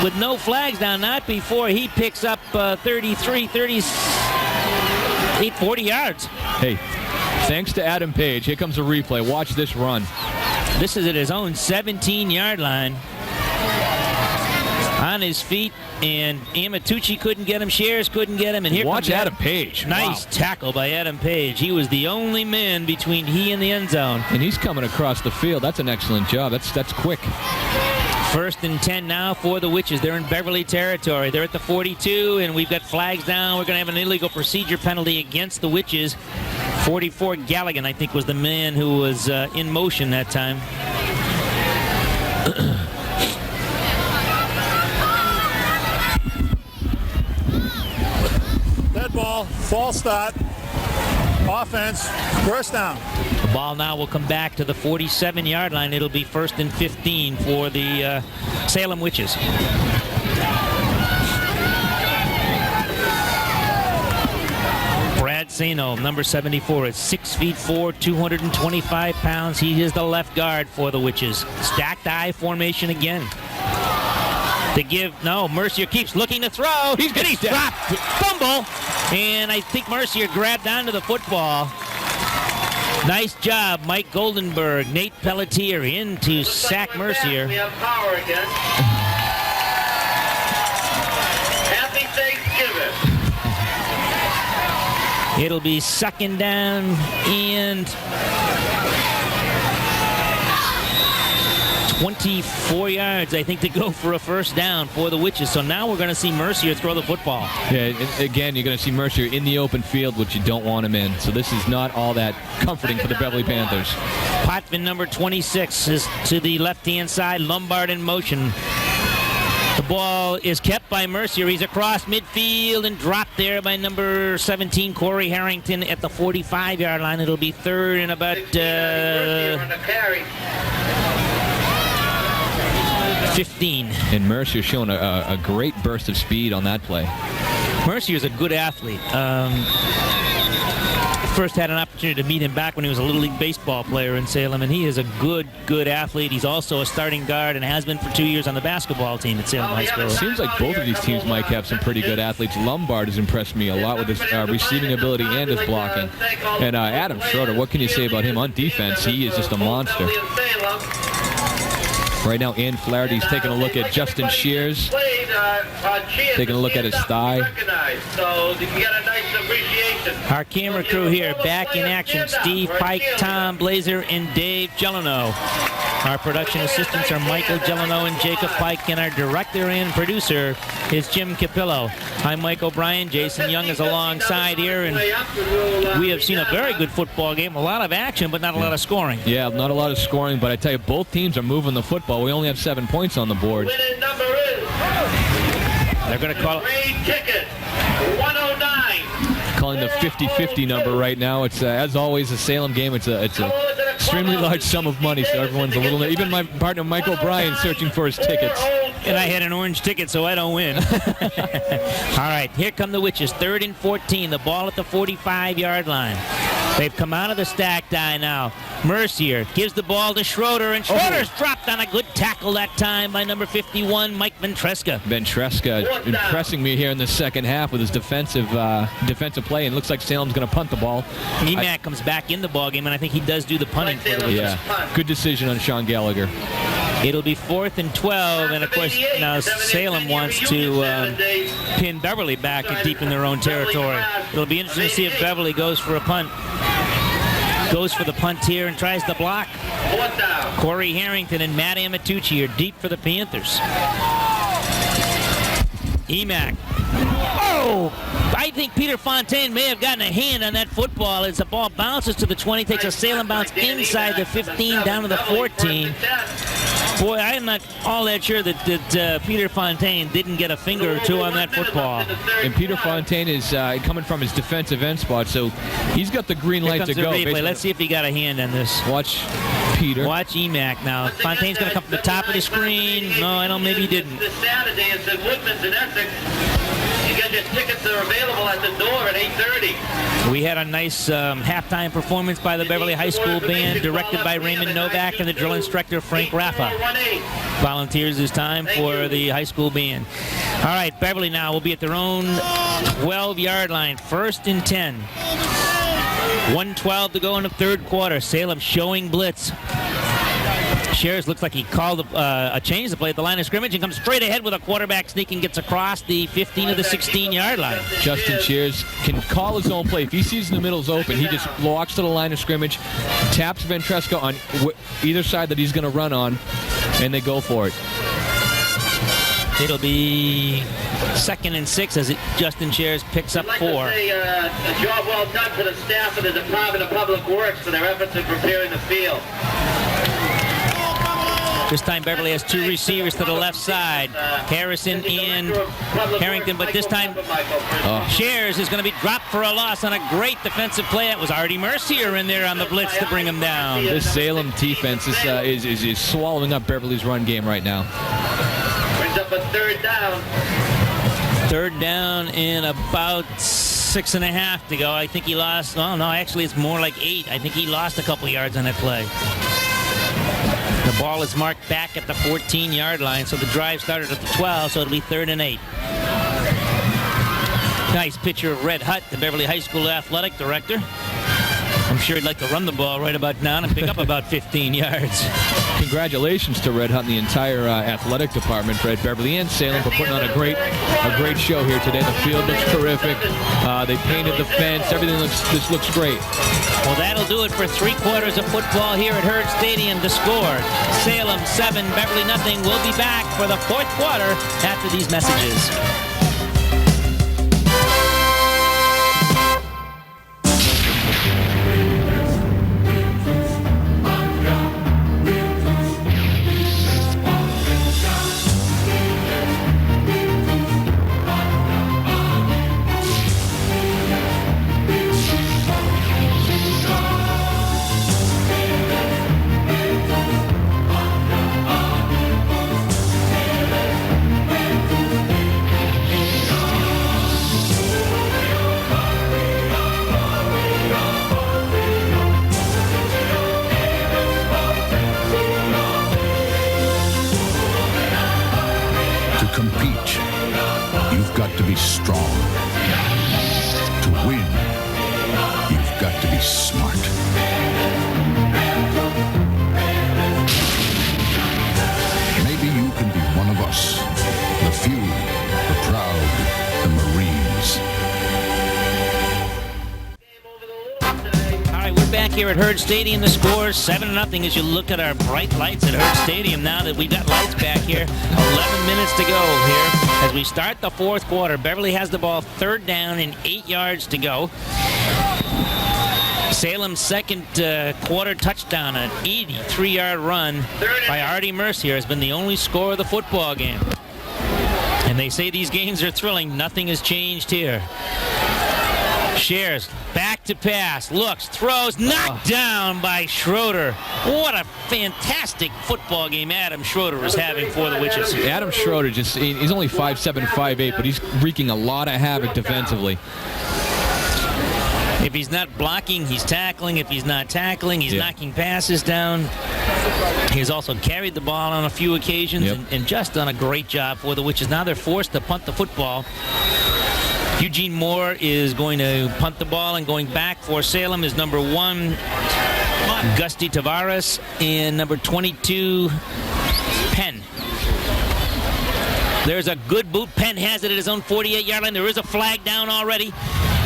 With no flags down, not before he picks up 33, 38, 40 yards. Hey, thanks to Adam Page. Here comes a replay. Watch this run. This is at his own 17-yard line. On his feet, and Amatucci couldn't get him. Shares couldn't get him. And here watch comes Adam Page. Nice tackle by Adam Page. He was the only man between he and the end zone. And he's coming across the field. That's an excellent job. That's quick. 1st and 10 now for the Witches. They're in Beverly territory. They're at the 42, and we've got flags down. We're going to have an illegal procedure penalty against the Witches. 44 Galligan, I think, was the man who was in motion that time. Ball, false start, offense, first down. The ball now will come back to the 47-yard line. It'll be 1st and 15 for the Salem Witches. Brad Sano, number 74, is 6'4", 225 pounds. He is the left guard for the Witches. Stacked I formation again. To give, no, Mercier keeps looking to throw. He's dropped. Fumble. And I think Mercier grabbed onto the football. Nice job, Mike Goldenberg. Nate Pelletier in to sack Mercier. We have power again. Happy Thanksgiving. It'll be 2nd down and 24 yards, I think, to go for a first down for the Witches. So now we're going to see Mercier throw the football. Yeah, again, you're going to see Mercier in the open field, which you don't want him in. So this is not all that comforting for the Beverly Panthers. Potvin, number 26, is to the left-hand side. Lombard in motion. The ball is kept by Mercier. He's across midfield and dropped there by number 17, Corey Harrington, at the 45-yard line. It'll be 3rd and about 15. And Mercier showing a great burst of speed on that play. Mercier is a good athlete. First had an opportunity to meet him back when he was a Little League baseball player in Salem, and he is a good athlete. He's also a starting guard and has been for 2 years on the basketball team at Salem High School. It seems like both of these teams might have some pretty good athletes. Lombard has impressed me a lot with his receiving ability and his blocking. And Adam Schroeder, what can you say about him on defense? He is just a monster. Right now, Ann Flaherty's taking a look at Justin Shears. Taking a look at his thigh. So you get a nice appreciation. Our camera crew here back in action. Steve Pike, Tom Blazer, and Dave Gelano. Our production assistants are Michael Gelano and Jacob Pike, and our director and producer is Jim Capillo. I'm Mike O'Brien. Jason Young is alongside here, and we have seen a very good football game. A lot of action, but not a lot of scoring. Yeah, not a lot of scoring, but I tell you, both teams are moving the football. We only have 7 points on the board. Winning number is They're going to call it. green ticket 109. Calling the 50-50 number right now. It's as always a Salem game. It's a extremely large sum of money, so everyone's a little. Even my partner Mike O'Brien searching for his tickets. And I had an orange ticket, so I don't win. All right, here come the Witches. 3rd and 14. The ball at the 45-yard line. They've come out of the stack die now. Mercier gives the ball to Schroeder, and Schroeder's dropped on a good tackle that time by number 51, Mike Ventresca. Ventresca impressing me here in the second half with his defensive play, and looks like Salem's going to punt the ball. Emac comes back in the ballgame, and I think he does do the punting for the Witches. Yeah, good decision on Sean Gallagher. It'll be 4th and 12, and of course now Salem wants to pin Beverly back deep in their own territory. It'll be interesting to see if Beverly goes for a punt. Goes for the punt here and tries to block. Corey Harrington and Matt Amatucci are deep for the Panthers. Emac. Oh! I think Peter Fontaine may have gotten a hand on that football as the ball bounces to the 20, takes a Salem bounce inside the 15 down to the 14. Boy, I'm not all that sure that Peter Fontaine didn't get a finger or two on that football. And Peter Fontaine is coming from his defensive end spot, so he's got the green light to go. Let's see if he got a hand on this. Watch Peter. Watch Emac now. Fontaine's going to come from the top of the screen. No, I don't. Maybe he didn't. This Saturday, it's at Woodman's in Essex. You get your tickets. They're available at the door at 8:30. We had a nice halftime performance by the Beverly High School Band, directed by Raymond Novak and the drill instructor Frank Raffa. Volunteers this time for the high school band. All right, Beverly now will be at their own 12-yard line. 1st and 10. 1:12 to go in the third quarter. Salem showing blitz. Shears looks like he called a change to play at the line of scrimmage and comes straight ahead with a quarterback sneak and gets across the 15 to the 16-yard line. Justin Shears can call his own play. If he sees the middle's open, he just walks to the line of scrimmage, taps Ventresca on either side that he's going to run on, and they go for it. It'll be 2nd and 6 as Justin Shears picks up 4. A job well done to the staff of the Department of Public Works for their efforts in preparing the field. This time Beverly has 2 receivers to the left side, Harrison and Harrington, but this time Shears is going to be dropped for a loss on a great defensive play. That was Artie Mercier in there on the blitz to bring him down. This Salem defense is swallowing up Beverly's run game right now. Brings up a 3rd down. 3rd down and about 6.5 to go. I think he lost, oh no, actually it's more like 8. I think he lost a couple yards on that play. The ball is marked back at the 14-yard line, so the drive started at the 12, so it'll be 3rd and 8. Nice picture of Red Hutt, the Beverly High School athletic director. I'm sure he'd like to run the ball right about now and pick up about 15 yards. Congratulations to Red Hutt and the entire athletic department, Fred Beverly and Salem, for putting on a great show here today. The field looks terrific. They painted the fence. Everything looks great. Well, that'll do it for 3 quarters of football here at Hurd Stadium. The score, Salem 7, Beverly nothing. We'll be back for the 4th quarter after these messages. Strong. To win, you've got to be smart. here at Hurd Stadium. The score is 7-0 as you look at our bright lights at Hurd Stadium now that we've got lights back here. 11 minutes to go here as we start the fourth quarter. Beverly has the ball, 3rd down and 8 yards to go. Salem's second quarter touchdown, an 83-yard run by Artie Mercier, has been the only score of the football game. And they say these games are thrilling. Nothing has changed here. Shares, back to pass, looks, throws, knocked down by Schroeder. What a fantastic football game Adam Schroeder is having for the Witches. Adam Schroeder, he's only 5'7", 5'8", but he's wreaking a lot of havoc defensively. If he's not blocking, he's tackling. If he's not tackling, he's knocking passes down. He's also carried the ball on a few occasions and just done a great job for the Witches. Now they're forced to punt the football. Eugene Moore is going to punt the ball, and going back for Salem is number 1, Gusty Tavares, and number 22, Penn. There's a good boot. Penn has it at his own 48-yard line. There is a flag down already.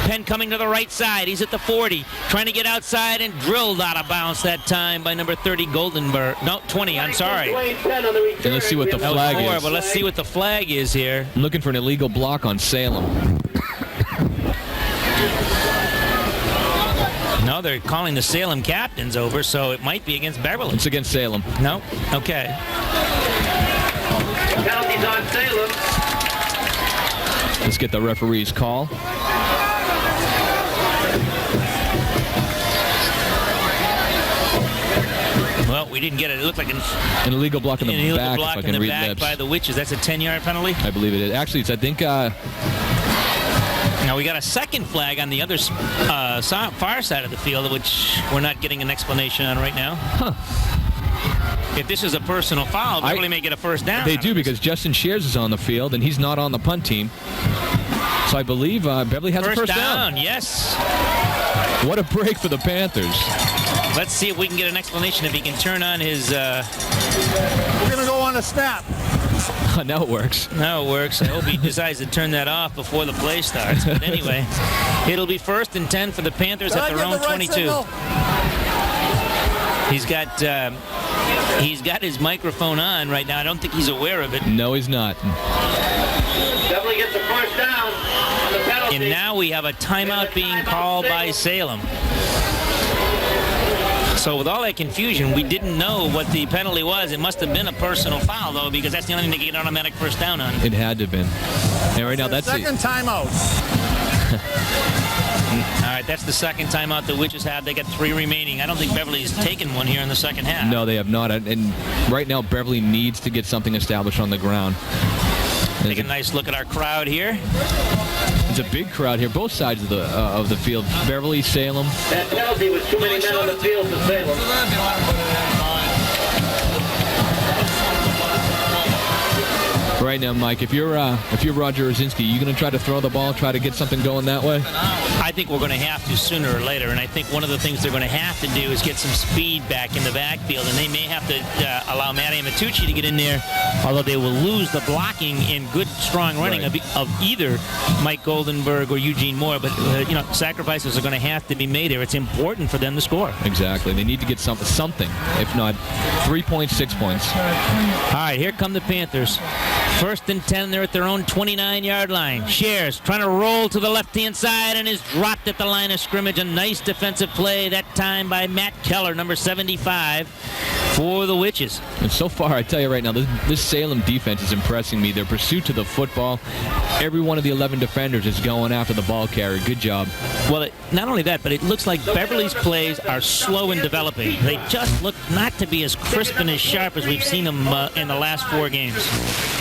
Penn coming to the right side. He's at the 40, trying to get outside and drilled out of bounds that time by number 30, Goldenberg. No, 20, I'm sorry. And let's see what the flag is. But let's see what the flag is here. I'm looking for an illegal block on Salem. No, they're calling the Salem captains over, so it might be against Beverly. It's against Salem. No? Okay. Penalties on Salem. Let's get the referee's call. Well, we didn't get it. It looked like an illegal block in the back, if I can read lips. By the Witches. That's a 10-yard penalty? I believe it is. Actually, it's, I think... Now, we got a second flag on the other far side of the field, which we're not getting an explanation on right now. If this is a personal foul, Beverly may get a first down. They do, because Justin Shears is on the field, and he's not on the punt team. So I believe Beverly has a first down. Yes. What a break for the Panthers. Let's see if we can get an explanation if he can turn on his... We're going to go on a snap. Now it works. Now it works. I hope he decides to turn that off before the play starts. But anyway, it'll be 1st and 10 for the Panthers at their own 22. He's got his microphone on right now. I don't think he's aware of it. No, he's not. Beverly gets the first down on the penalty. And now we have a timeout being called by Salem. So with all that confusion, we didn't know what the penalty was. It must have been a personal foul, though, because that's the only thing they get an automatic first down on. It had to have been. And right now, that's the second timeout. All right, that's the second timeout the Witches have. They got 3 remaining. I don't think Beverly's taken one here in the second half. No, they have not. And right now, Beverly needs to get something established on the ground. Take a nice look at our crowd here. It's a big crowd here, both sides of the field. Beverly, Salem. That penalty was too many men on the field for Salem. Right now, Mike, if you're Roger Rosinski, you going to try to throw the ball, try to get something going that way? I think we're going to have to sooner or later, and I think one of the things they're going to have to do is get some speed back in the backfield, and they may have to allow Matty Matucci to get in there, although they will lose the blocking and good, strong running of either Mike Goldenberg or Eugene Moore, but sacrifices are going to have to be made there. It's important for them to score. Exactly. They need to get something, if not 3 points, 6 points. All right, here come the Panthers. 1st and 10, they're at their own 29-yard line. Shares trying to roll to the left-hand side and is dropped at the line of scrimmage. A nice defensive play that time by Matt Keller, number 75, for the Witches. And so far, I tell you right now, this Salem defense is impressing me. Their pursuit to the football, every one of the 11 defenders is going after the ball carrier. Good job. Well, not only that, but it looks like Beverly's plays are slow in developing. They just look not to be as crisp and as sharp as we've seen them in the last 4 games.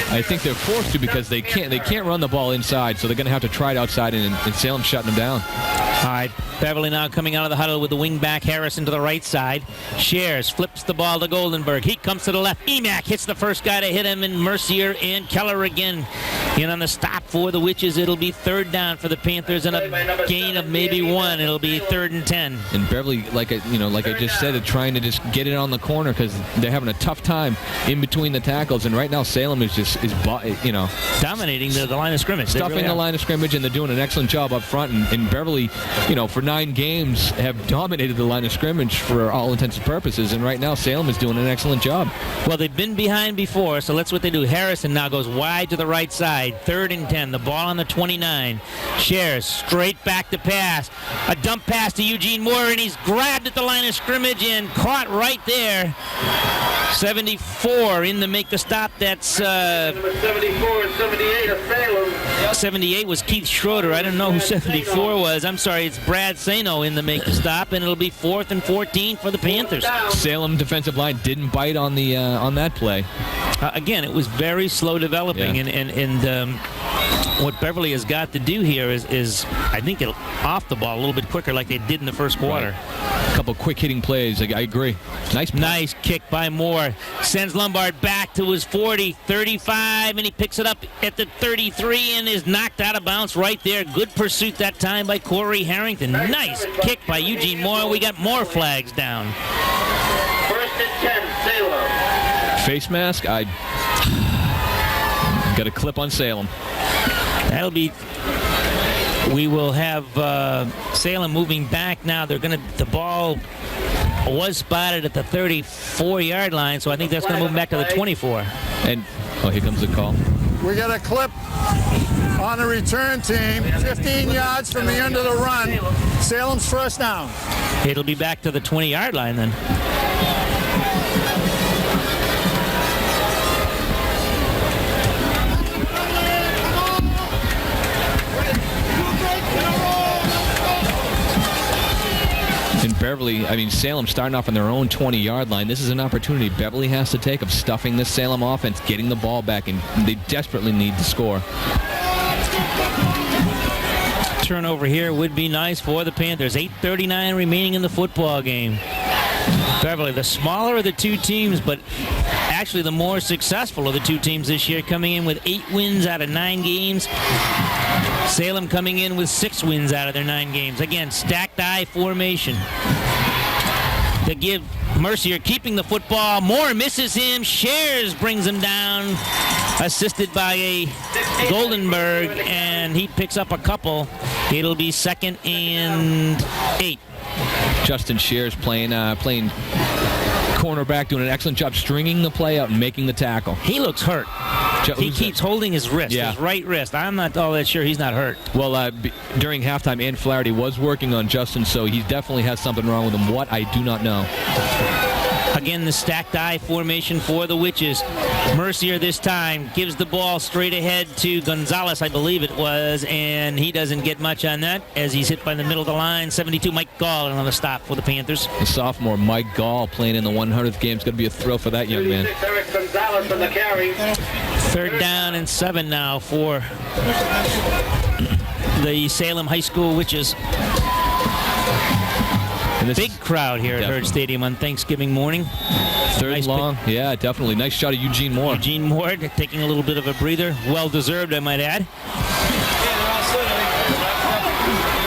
I think they're forced to because they can't run the ball inside, so they're going to have to try it outside, and Salem shutting them down. All right, Beverly now coming out of the huddle with the wing back Harrison to the right side. Shares, flips the ball to Goldenberg. He comes to the left. Emack hits the first guy to hit him, and Mercier and Keller again And on the stop for the Witches, it'll be third down for the Panthers and a gain of maybe 1. It'll be 3rd and 10. And Beverly, like I just said, trying to just get it on the corner because they're having a tough time in between the tackles. And right now, Salem is dominating the line of scrimmage. Stuffing the line of scrimmage, and they're doing an excellent job up front. And Beverly, for 9 games, have dominated the line of scrimmage for all intents and purposes. And right now, Salem is doing an excellent job. Well, they've been behind before, so that's what they do. Harrison now goes wide to the right side. 3rd and 10. The ball on the 29. Shares straight back to pass. A dump pass to Eugene Moore, and he's grabbed at the line of scrimmage and caught right there. 74 in to make the stop. That's Number 74 and 78 of Salem. 78 was Keith Schroeder. I don't know who 74 was. I'm sorry, it's Brad Sano in to make the stop, and it'll be 4th and 14 for the Panthers. Salem defensive line didn't bite on the on that play. Again, it was very slow developing, Yeah. and what Beverly has got to do here is I think it'll off the ball a little bit quicker like they did in the first quarter. Right. A couple quick hitting plays. I agree. Nice kick by Moore. Sends Lombard back to his 40, 35, and he picks it up at the 33 and is knocked out of bounds right there. Good pursuit that time by Corey Harrington. Nice kick by Eugene Moore. We got more flags down. 1st and 10, Salem. Face mask. I got a clip on Salem. That'll be. We will have Salem moving back now. The ball was spotted at the 34-yard line, so I think that's going to move back to the 24. And here comes the call. We got a clip on the return team, 15 yards from the end of the run. Salem's first down. It'll be back to the 20-yard line then. Beverly, Salem starting off on their own 20-yard line. This is an opportunity Beverly has to take of stuffing this Salem offense, getting the ball back, and they desperately need to score. Turnover here would be nice for the Panthers. 8:39 remaining in the football game. Beverly, the smaller of the two teams, but actually the more successful of the two teams this year, coming in with 8 wins out of 9 games. Salem coming in with 6 wins out of their 9 games. Again, stacked I formation. To give Mercier keeping the football. Moore misses him. Shares brings him down. Assisted by a Goldenberg, and he picks up a couple. It'll be 2nd and 8. Justin Shares playing cornerback, doing an excellent job stringing the play out and making the tackle. He looks hurt. He keeps holding his wrist, his right wrist. I'm not all that sure he's not hurt. Well, during halftime, Ann Flaherty was working on Justin, so he definitely has something wrong with him. What, I do not know. Again, the stacked I formation for the Witches. Mercier this time gives the ball straight ahead to Gonzalez, I believe it was, and he doesn't get much on that as he's hit by the middle of the line. 72, Mike Gall, another stop for the Panthers. The sophomore Mike Gall playing in the 100th game is going to be a thrill for that young man. Eric Gonzalez on the carry. 3rd down and 7 now for the Salem High School Witches. Big crowd here at Hurd Stadium on Thanksgiving morning. Third nice long. Yeah, definitely. Nice shot of Eugene Moore. Eugene Moore taking a little bit of a breather. Well-deserved, I might add.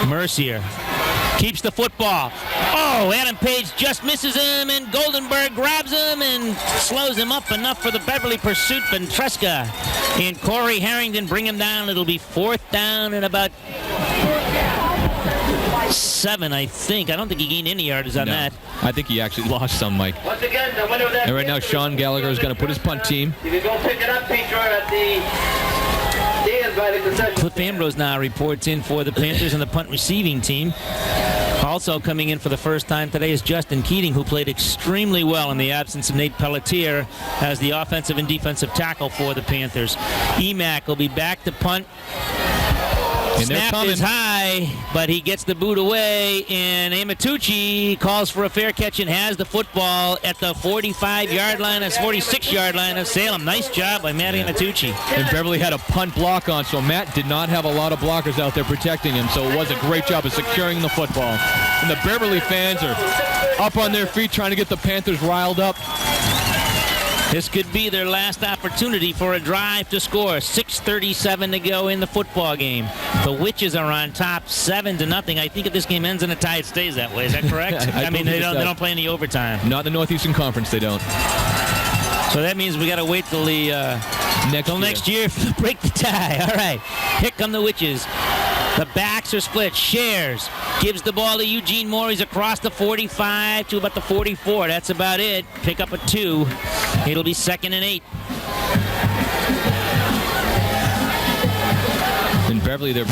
Mercier keeps the football. Oh, Adam Page just misses him, and Goldenberg grabs him and slows him up enough for the Beverly pursuit. Ventresca and Corey Harrington bring him down. It'll be 4th down and about 7, I think. I don't think he gained any yards on that. I think he actually lost some, Mike. Once again, the winner of that. And right now, Sean Gallagher is going to put his punt team. You can go pick it up, Peter, at the stand by the concession. Cliff Ambrose now reports in for the Panthers and the punt receiving team. Also coming in for the first time today is Justin Keating, who played extremely well in the absence of Nate Pelletier as the offensive and defensive tackle for the Panthers. Emack will be back to punt. Snap is high, but he gets the boot away, and Amatucci calls for a fair catch and has the football at the 45-yard line, 46-yard line of Salem. Nice job by Matt Amatucci. And Beverly had a punt block on, so Matt did not have a lot of blockers out there protecting him, so it was a great job of securing the football. And the Beverly fans are up on their feet trying to get the Panthers riled up. This could be their last opportunity for a drive to score. 6:37 to go in the football game. The Witches are on top 7-0. I think if this game ends in a tie, it stays that way. Is that correct? I mean, they don't play any overtime. Not the Northeastern Conference, they don't. So that means we got to wait till next year to break the tie. All right, here come the Witches. The backs are split. Shares gives the ball to Eugene Moore. He's across the 45 to about the 44. That's about it. Pick up a 2. It'll be 2nd and 8. In Beverly, their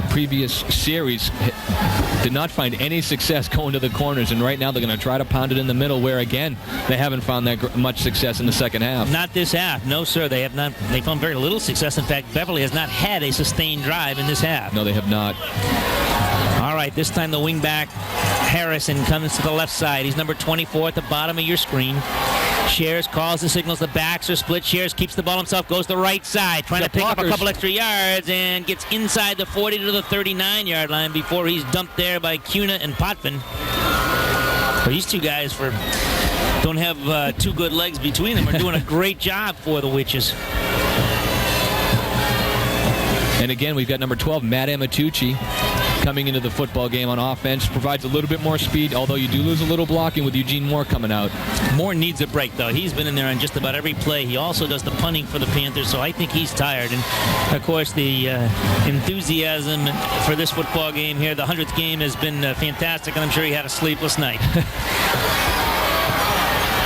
previous series did not find any success going to the corners, and right now they're going to try to pound it in the middle, where again they haven't found that much success in the second half. Not this half, no sir. They have not. They found very little success. In fact, Beverly has not had a sustained drive in this half. No, they have not. All right, this time the wingback Harrison comes to the left side. He's number 24 at the bottom of your screen. Shares calls the signals. The backs are split. Shares keeps the ball himself, goes to the right side, trying to pick up a couple extra yards, and gets inside the 40 to the 39-yard line before he's dumped there by Cunha and Potvin. Well, these two guys don't have two good legs between them. Are doing a great job for the Witches. And again, we've got number 12, Matt Amatucci, coming into the football game on offense. Provides a little bit more speed, although you do lose a little blocking with Eugene Moore coming out. Moore needs a break, though. He's been in there on just about every play. He also does the punting for the Panthers, so I think he's tired. And, of course, the enthusiasm for this football game here, the 100th game, has been fantastic, and I'm sure he had a sleepless night.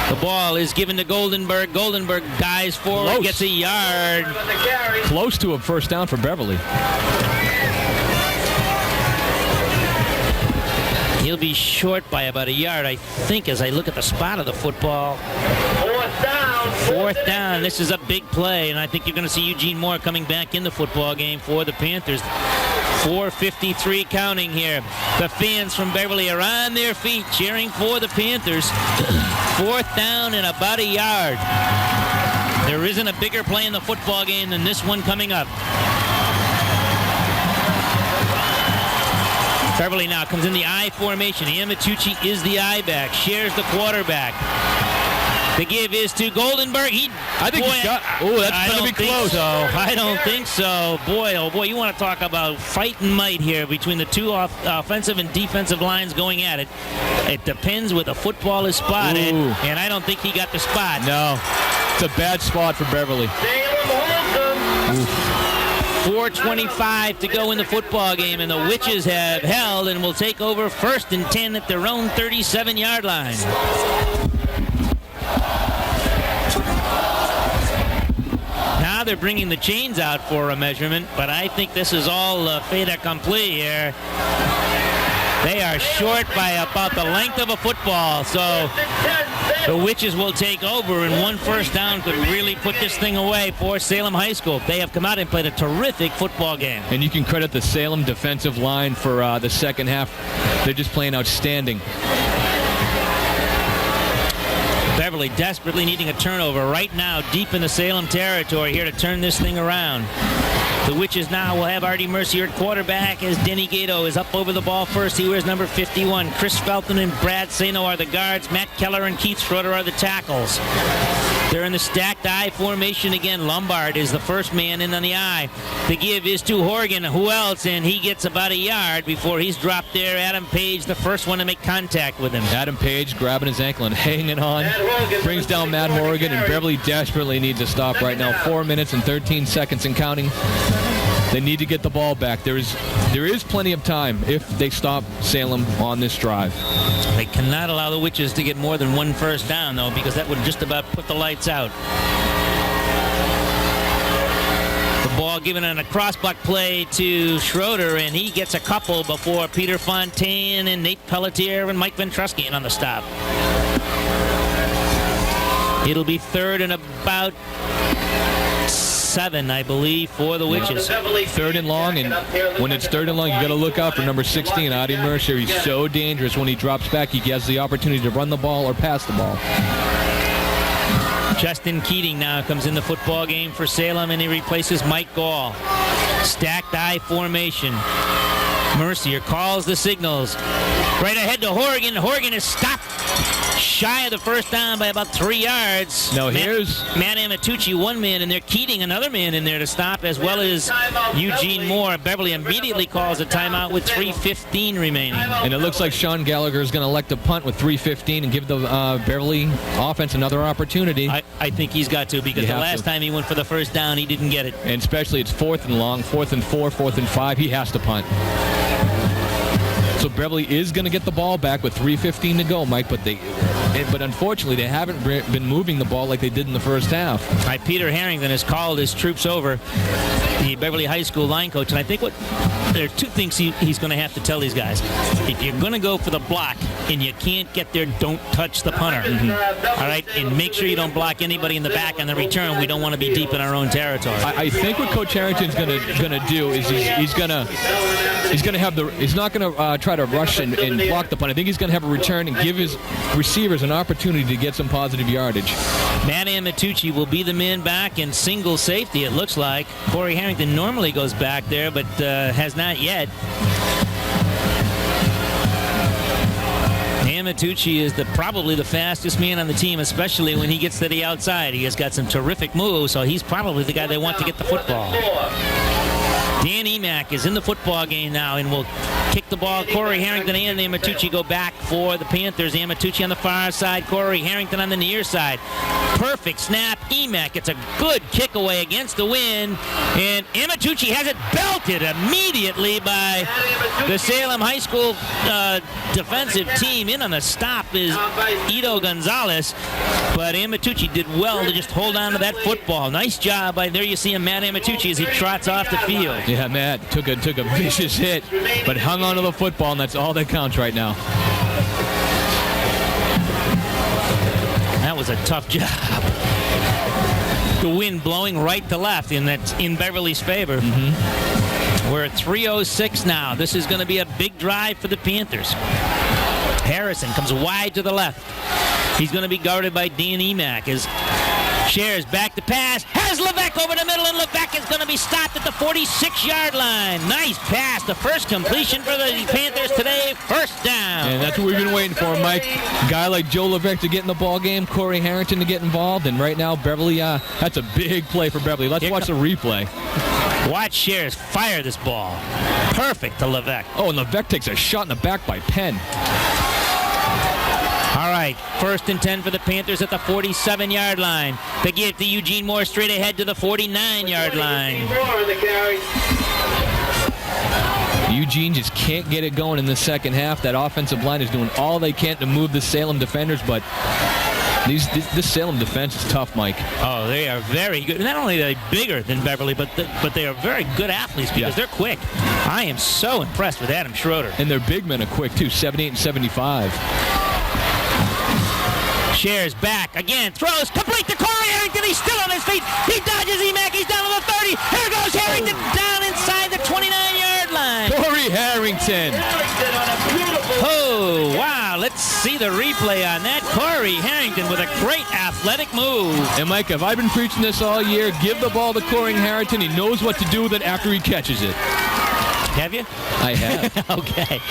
The ball is given to Goldenberg. Goldenberg dives forward, gets a yard. Close to a first down for Beverly. He'll be short by about a yard, I think, as I look at the spot of the football. Fourth down. This is a big play, and I think you're going to see Eugene Moore coming back in the football game for the Panthers. 4:53 counting here. The fans from Beverly are on their feet cheering for the Panthers. Fourth down and about a yard. There isn't a bigger play in the football game than this one coming up. Beverly now comes in the I formation. Amatucci is the I back. Shares the quarterback. The give is to Goldenberg. I think he's got. Oh, that's going to be close. I don't think so. Boy, oh boy, you want to talk about fight and might here between the two offensive and defensive lines going at it. It depends where the football is spotted, and I don't think he got the spot. No, it's a bad spot for Beverly. 4:25 to go in the football game, and the Witches have held and will take over 1st and 10 at their own 37-yard line. Now they're bringing the chains out for a measurement, but I think this is all fait accompli here. They are short by about the length of a football, so the Witches will take over, and one first down could really put this thing away for Salem High School. They have come out and played a terrific football game. And you can credit the Salem defensive line for the second half. They're just playing outstanding. Beverly desperately needing a turnover right now, deep in the Salem territory here to turn this thing around. The Witches now will have Artie Mercier at quarterback as Denny Gato is up over the ball first. He wears number 51. Chris Felton and Brad Sano are the guards. Matt Keller and Keith Schroeder are the tackles. They're in the stacked I formation again. Lombard is the first man in on the I. The give is to Horgan. Who else? And he gets about a yard before he's dropped there. Adam Page, the first one to make contact with him. Adam Page grabbing his ankle and hanging on. Brings down Matt Horgan, and Beverly desperately needs a stop right now. 4 minutes and 13 seconds and counting. They need to get the ball back. There is plenty of time if they stop Salem on this drive. They cannot allow the Witches to get more than one first down, though, because that would just about put the lights out. The ball given on a crossbuck play to Schroeder, and he gets a couple before Peter Fontaine and Nate Pelletier and Mike Ventrusky in on the stop. It'll be 3rd and about 7, I believe, for the Witches. 3rd and long, and when it's 3rd and long, you got to look out for number 16, Artie Mercier. He's so dangerous. When he drops back, he has the opportunity to run the ball or pass the ball. Justin Keating now comes in the football game for Salem, and he replaces Mike Gall. Stacked I formation. Mercier calls the signals. Right ahead to Horgan. Horgan is stopped shy of the first down by about 3 yards. No, here's Matt Amatucci, one man in there, Keating, another man in there to stop, as well as Eugene Moore. Beverly immediately calls a timeout with 3:15 remaining. And it looks like Sean Gallagher is going to elect a punt with 3:15 and give the Beverly offense another opportunity. I think he's got to, because the last time he went for the first down, he didn't get it. And especially it's 4th and long, 4th and 4, 4th and 5. He has to punt. So Beverly is going to get the ball back with 3:15 to go, Mike, but unfortunately they haven't been moving the ball like they did in the first half. Peter Harrington has called his troops over, the Beverly High School line coach, and I think there are two things he's going to have to tell these guys. If you're going to go for the block and you can't get there, don't touch the punter. All right, and make sure you don't block anybody in the back on the return. We don't want to be deep in our own territory. I think what Coach Harrington's going to do is he's not going to try to rush and block the punt. I think he's going to have a return and give his receivers an opportunity to get some positive yardage. Matt Amatucci will be the man back in single safety, it looks like. Corey Harrington normally goes back there, but has not yet. Amatucci is probably the fastest man on the team, especially when he gets to the outside. He has got some terrific moves, so he's probably the guy they want to get the football. Dan Emack is in the football game now and will kick the ball. Corey Harrington and Amatucci go back for the Panthers. Amatucci on the far side, Corey Harrington on the near side. Perfect snap. Emack gets a good kick away against the wind, and Amatucci has it belted immediately by the Salem High School defensive team. In on the stop is Ito Gonzalez, but Amatucci did well to just hold on to that football. Nice job by, there you see him, Matt Amatucci, as he trots off the field. Yeah, Matt took a vicious hit, but hung on to the football, and that's all that counts right now. That was a tough job. The wind blowing right to left, and that's in Beverly's favor. We're at 3:06 now. This is going to be a big drive for the Panthers. Harrison comes wide to the left. He's going to be guarded by Dan Emack as Shares back to pass, has Levesque over the middle, and Levesque is going to be stopped at the 46-yard line. Nice pass, the first completion for the Panthers today, first down. And that's what we've been waiting for, Mike. A guy like Joe Levesque to get in the ball game, Corey Harrington to get involved, and right now Beverly, that's a big play for Beverly. Let's watch the replay. Watch Shares fire this ball. Perfect to Levesque. Oh, and Levesque takes a shot in the back by Penn. All right, 1st and 10 for the Panthers at the 47-yard line. They give it to Eugene Moore straight ahead to the 49-yard line. Eugene just can't get it going in the second half. That offensive line is doing all they can to move the Salem defenders, but this Salem defense is tough, Mike. Oh, they are very good. Not only are they bigger than Beverly, but they are very good athletes because they're quick. I am so impressed with Adam Schroeder. And their big men are quick, too, 78 and 75. Shares back again, throws complete to Corey Harrington. He's still on his feet. He dodges Emack. He's down to the 30. Here goes Harrington down inside the 29-yard line. Corey Harrington. Oh, wow. Let's see the replay on that. Corey Harrington with a great athletic move. And, Mike, have I been preaching this all year? Give the ball to Corey Harrington. He knows what to do with it after he catches it. Have you? I have. Okay.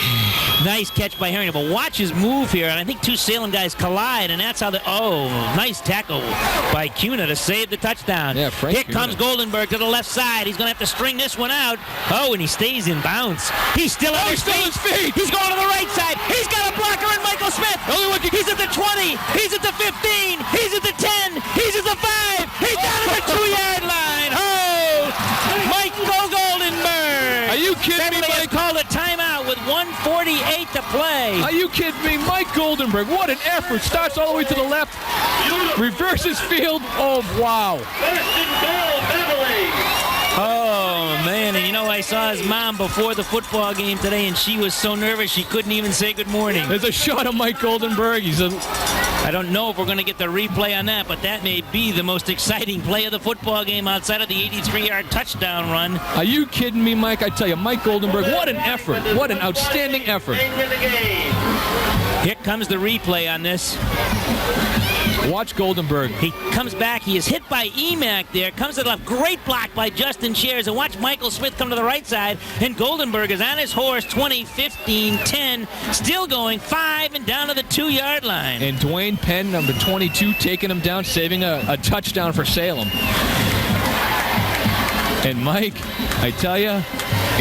Nice catch by Harrington. But watch his move here. And I think two Salem guys collide, and that's how nice tackle by Cuna to save the touchdown. Yeah, Frank Here comes Goldenberg to the left side. He's going to have to string this one out. Oh, and he stays in bounds. He's still on his feet. He's going to the right side. He's got a blocker in Michael Smith. He's at the 20. He's at the 15. He's at the 10. He's at the 5. He's down at the 2-yard line. Oh, Michael Goldenberg. Are you kidding me, Mike? Called a timeout with 1:48 to play. Are you kidding me? Mike Goldenberg, what an effort. Starts all the way to the left. Reverses field. Oh, wow. Oh, man. And, I saw his mom before the football game today, and she was so nervous she couldn't even say good morning. There's a shot of Mike Goldenberg. I don't know if we're going to get the replay on that, but that may be the most exciting play of the football game outside of the 83-yard touchdown run. Are you kidding me, Mike? I tell you, Mike Goldenberg, what an effort. What an outstanding effort. Here comes the replay on this. Watch Goldenberg. He comes back. He is hit by Emack there. Comes to the left. Great block by Justin Shares. And watch Michael Smith come to the right side. And Goldenberg is on his horse. 20, 15, 10. Still going. 5 and down to the 2-yard line. And Dwayne Penn, number 22, taking him down, saving a touchdown for Salem. And Mike, I tell you,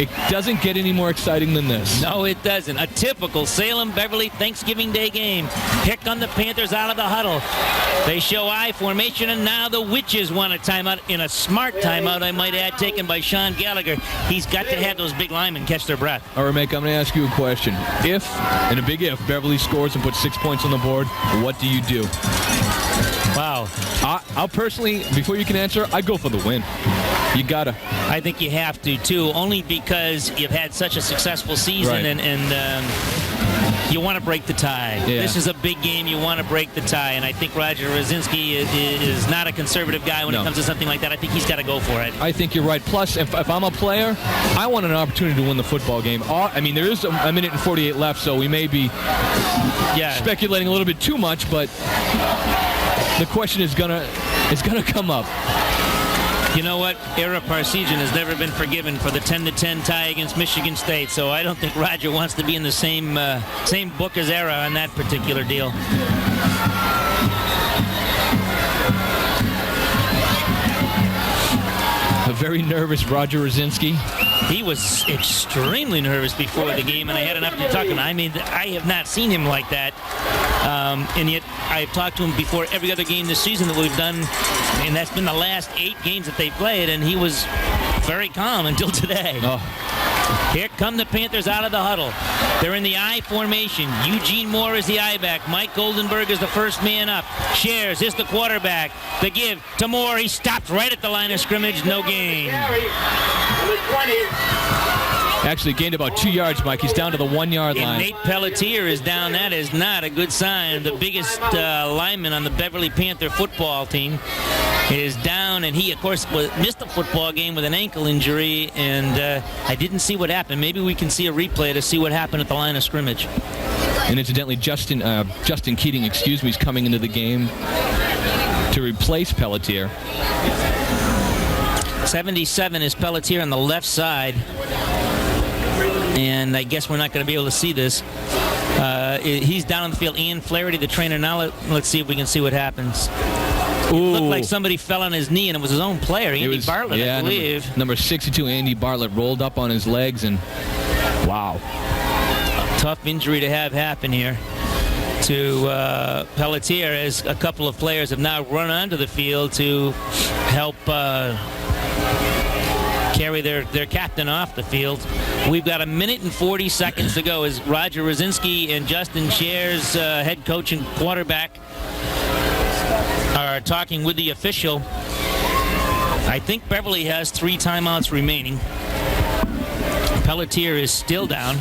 it doesn't get any more exciting than this. No, it doesn't. A typical Salem-Beverly Thanksgiving Day game. Pick on the Panthers out of the huddle. They show I formation, and now the Witches want a timeout, in a smart timeout, I might add, taken by Sean Gallagher. He's got to have those big linemen catch their breath. All right, Mike, I'm going to ask you a question. If, and a big if, Beverly scores and puts 6 points on the board, what do you do? Wow. I'll personally, before you can answer, I'd go for the win. You gotta. I think you have to, too, only because you've had such a successful season, right. and you want to break the tie. Yeah. This is a big game. You want to break the tie, and I think Roger Rosinski is not a conservative guy when it comes to something like that. I think he's got to go for it. I think you're right. Plus, if I'm a player, I want an opportunity to win the football game. I mean, there is a minute and 48 left, so we may be speculating a little bit too much, but the question is gonna come up. You know what? Ara Parseghian has never been forgiven for the 10-10 tie against Michigan State, so I don't think Roger wants to be in the same book as Ara on that particular deal. A very nervous Roger Rosinski. He was extremely nervous before the game, and I had enough to talk to him. I mean, I have not seen him like that. And yet I've talked to him before every other game this season that we've done, and that's been the last 8 games that they played, and he was very calm until today. Oh. Here come the Panthers out of the huddle. They're in the I formation. Eugene Moore is the I back. Mike Goldenberg is the first man up. Shares is the quarterback. The give to Moore. He stopped right at the line of scrimmage. No gain. Actually gained about 2 yards, Mike. He's down to the 1-yard line. And Nate Pelletier is down. That is not a good sign. The biggest lineman on the Beverly Panther football team is down, and he, of course, missed the football game with an ankle injury, and I didn't see what happened. Maybe we can see a replay to see what happened at the line of scrimmage. And incidentally, Justin Keating, is coming into the game to replace Pelletier. 77 is Pelletier on the left side. And I guess we're not going to be able to see this. He's down on the field. Ian Flaherty, the trainer. Now let's see if we can see what happens. It looked like somebody fell on his knee, and it was his own player, Andy Bartlett, I believe. Number 62, Andy Bartlett, rolled up on his legs, and wow. Tough injury to have happen here to Pelletier, as a couple of players have now run onto the field to help carry their captain off the field. We've got a minute and 40 seconds to go as Roger Rosinski and Justin Shares, head coach and quarterback, are talking with the official. I think Beverly has 3 timeouts remaining. Pelletier is still down.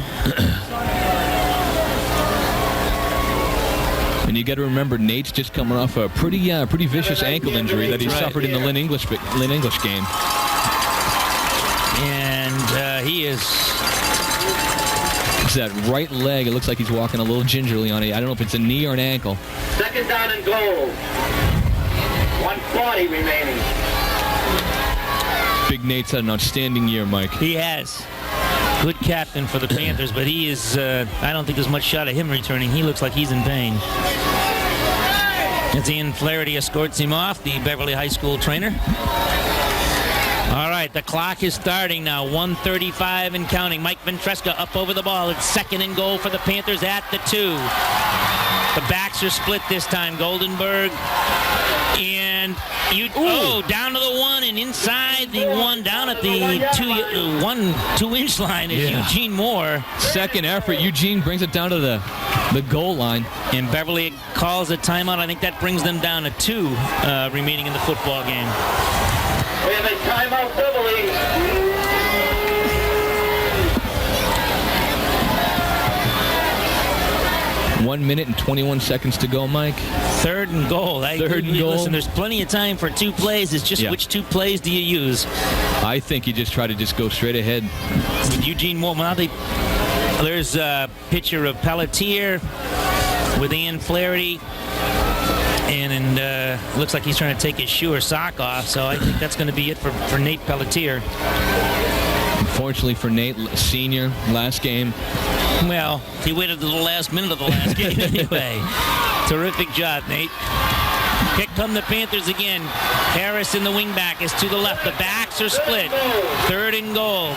And you got to remember, Nate's just coming off a pretty vicious ankle injury that he suffered in the Lynn English game. And he is... It's that right leg. It looks like he's walking a little gingerly on it. I don't know if it's a knee or an ankle. Second down and goal. 1:40 remaining. Big Nate's had an outstanding year, Mike. He has. Good captain for the Panthers, but he is, I don't think there's much shot of him returning. He looks like he's in pain. As Ian Flaherty escorts him off, the Beverly High School trainer. All right, the clock is starting now. 1:35 and counting. Mike Ventresca up over the ball. It's second and goal for the Panthers at the 2. The backs are split this time. Goldenberg and down to the 1 and inside the 1, down at the 2-inch line is Eugene Moore. Second effort. Eugene brings it down to the goal line. And Beverly calls a timeout. I think that brings them down to 2 remaining in the football game. We have a timeout, Beverly. 1 minute and 21 seconds to go, Mike. Third and goal. Third and goal. Listen, there's plenty of time for 2 plays. It's just which 2 plays do you use? I think you just try to go straight ahead. With Eugene Moore, there's a picture of Pelletier with Ian Flaherty And looks like he's trying to take his shoe or sock off, so I think that's going to be it for Nate Pelletier. Unfortunately for Nate, senior, last game. Well, he waited to the last minute of the last game anyway. Terrific job, Nate. Here come the Panthers again. Harris in the wingback is to the left. The backs are split. 3rd and goal.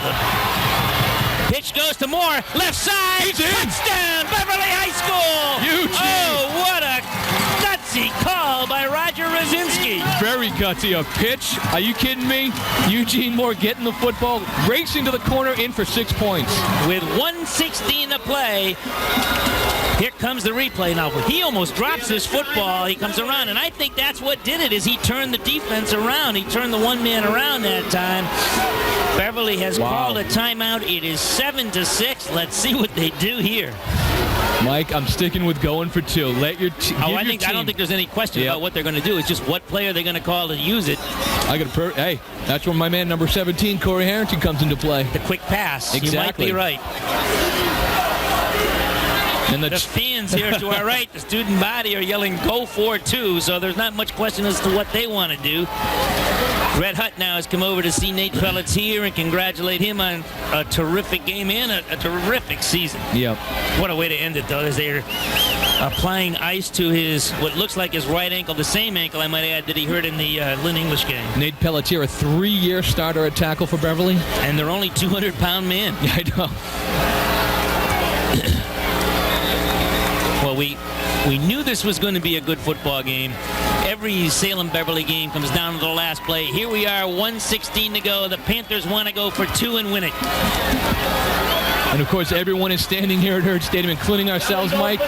Pitch goes to Moore. Left side. He's in. Touchdown, Beverly High School. Eugene. Oh, what a gutsy call by Roger Rosinski. Very gutsy. A pitch. Are you kidding me? Eugene Moore getting the football, racing to the corner, in for 6 points. With 1:16 to play. Here comes the replay. Now, he almost drops this football. He comes around, and I think that's what did it, is he turned the defense around. He turned the one man around that time. Beverly has called a timeout. It is 7-6. Let's see what they do here. Mike, I'm sticking with going for 2. Let your I don't think there's any question about what they're going to do. It's just what player they're going to call to use it. Hey, that's where my man number 17, Corey Harrington, comes into play. The quick pass. Exactly. You might be right. And the fans here to our right, the student body, are yelling "Go for 2," so there's not much question as to what they want to do. Red Hutt now has come over to see Nate Pelletier and congratulate him on a terrific game and a terrific season. Yep. What a way to end it, though, as they're applying ice to his, what looks like his right ankle, the same ankle, I might add, that he hurt in the Lynn English game. Nate Pelletier, a 3-year starter at tackle for Beverly. And they're only 200-pound men. Yeah, I know. Well, we knew this was going to be a good football game. Every Salem-Beverly game comes down to the last play. Here we are, 1:16 to go. The Panthers want to go for 2 and win it. And, of course, everyone is standing here at Hurd Stadium, including ourselves, Mike.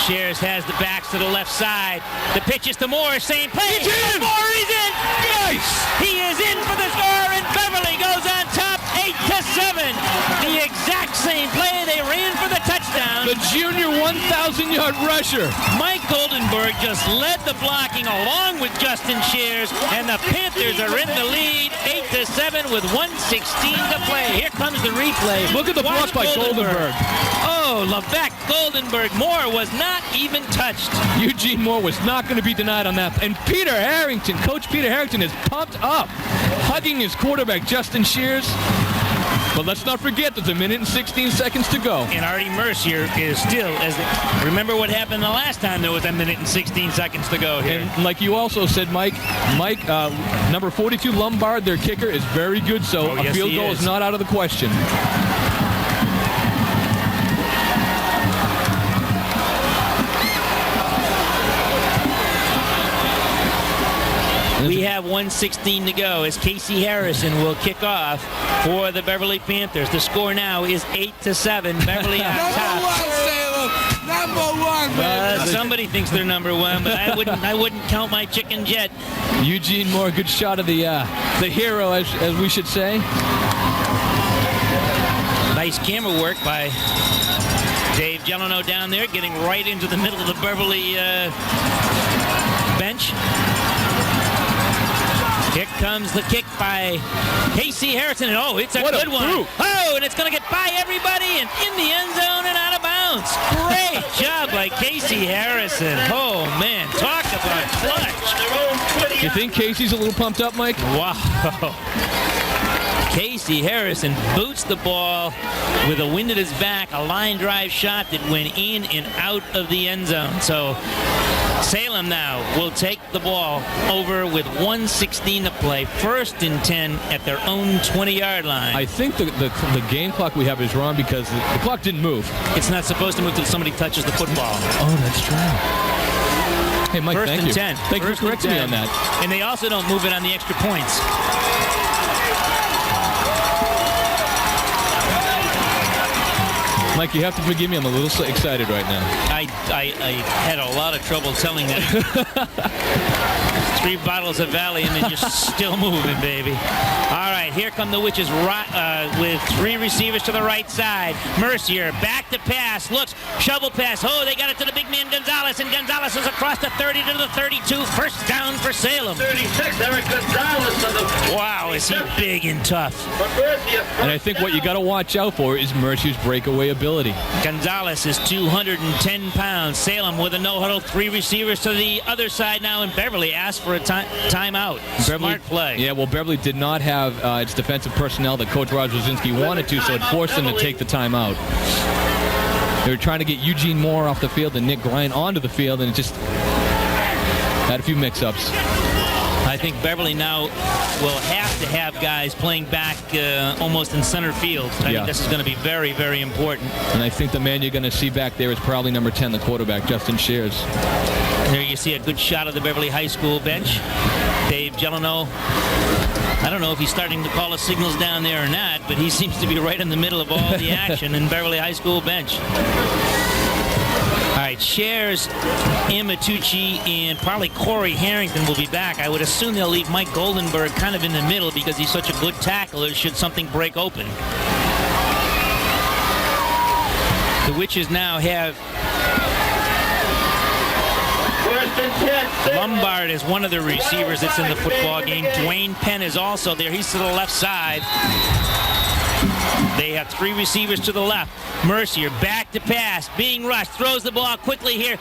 Shares has the backs to the left side. The pitch is to Moore, same play. He's in! Moore is in! Nice! He is in for the score, and Beverly goes on top 8-7. The exact same play. They ran for the touchdown. The junior 1,000-yard rusher. Mike Goldenberg just led the blocking along with Justin Shares, and the Panthers are in the lead 8-7 with 1:16 to play. Here comes the replay. Look at the block by Goldenberg. Oh, Levesque, Goldenberg. Moore was not even touched. Eugene Moore was not going to be denied on that. And Peter Harrington, Coach Peter Harrington, is pumped up, hugging his quarterback, Justin Shears. But let's not forget, there's 1 minute and 16 seconds to go. And Artie Mercier is still, remember what happened the last time there was 1 minute and 16 seconds to go here. And like you also said, Mike, number 42 Lombard, their kicker, is very good, so a field goal is not out of the question. We have 1:16 to go as Casey Harrison will kick off for the Beverly Panthers. The score now is 8-7. Beverly on top. Number one, man. Somebody thinks they're number one, but I wouldn't count my chicken jet. Eugene Moore, good shot of the hero, as we should say. Nice camera work by Dave Gelano down there, getting right into the middle of the Beverly bench. Here comes the kick by Casey Harrison, and it's a good one. Oh, and it's going to get by everybody and in the end zone and out of bounds. Great job by Casey Harrison. Oh, man, talk about clutch. You think Casey's a little pumped up, Mike? Wow. Casey Harrison boots the ball with a wind at his back, a line drive shot that went in and out of the end zone. So Salem now will take the ball over with 1:16 to play. 1st and 10 at their own 20-yard line. I think the game clock we have is wrong because the clock didn't move. It's not supposed to move until somebody touches the football. Oh, that's true. Hey, Mike, thank you. 1st and 10. Thank you for correcting me on that. And they also don't move it on the extra points. Mike, you have to forgive me. I'm a little excited right now. I had a lot of trouble telling that. 3 bottles of Valium and you're still moving, baby. All right. right, here come the Witches with 3 receivers to the right side. Mercier back to pass, looks, shovel pass. Oh, they got it to the big man Gonzalez, and Gonzalez is across the 30 to the 32. First down for Salem. 36, Eric Gonzalez. Wow, is he big and tough. And I think what you got to watch out for is Mercier's breakaway ability. Gonzalez is 210 pounds. Salem with a no-huddle, 3 receivers to the other side now, and Beverly asked for a timeout. Smart play. Yeah, well, Beverly did not have its defensive personnel that Coach Rosinski wanted to, so it forced them to take the timeout. They were trying to get Eugene Moore off the field and Nick Grine onto the field, and it just had a few mix-ups. I think Beverly now will have to have guys playing back almost in center field. I think this is going to be very, very important. And I think the man you're going to see back there is probably number 10, the quarterback, Justin Shears. There you see a good shot of the Beverly High School bench. Dave Gelano, I don't know if he's starting to call the signals down there or not, but he seems to be right in the middle of all the action in Beverly High School bench. All right, Shares, Amatucci, and probably Corey Harrington will be back. I would assume they'll leave Mike Goldenberg kind of in the middle because he's such a good tackler should something break open. The Witches now have Lombard is one of the receivers that's in the football game. Dwayne Penn is also there. He's to the left side. They have 3 receivers to the left. Mercier back to pass, being rushed, throws the ball quickly here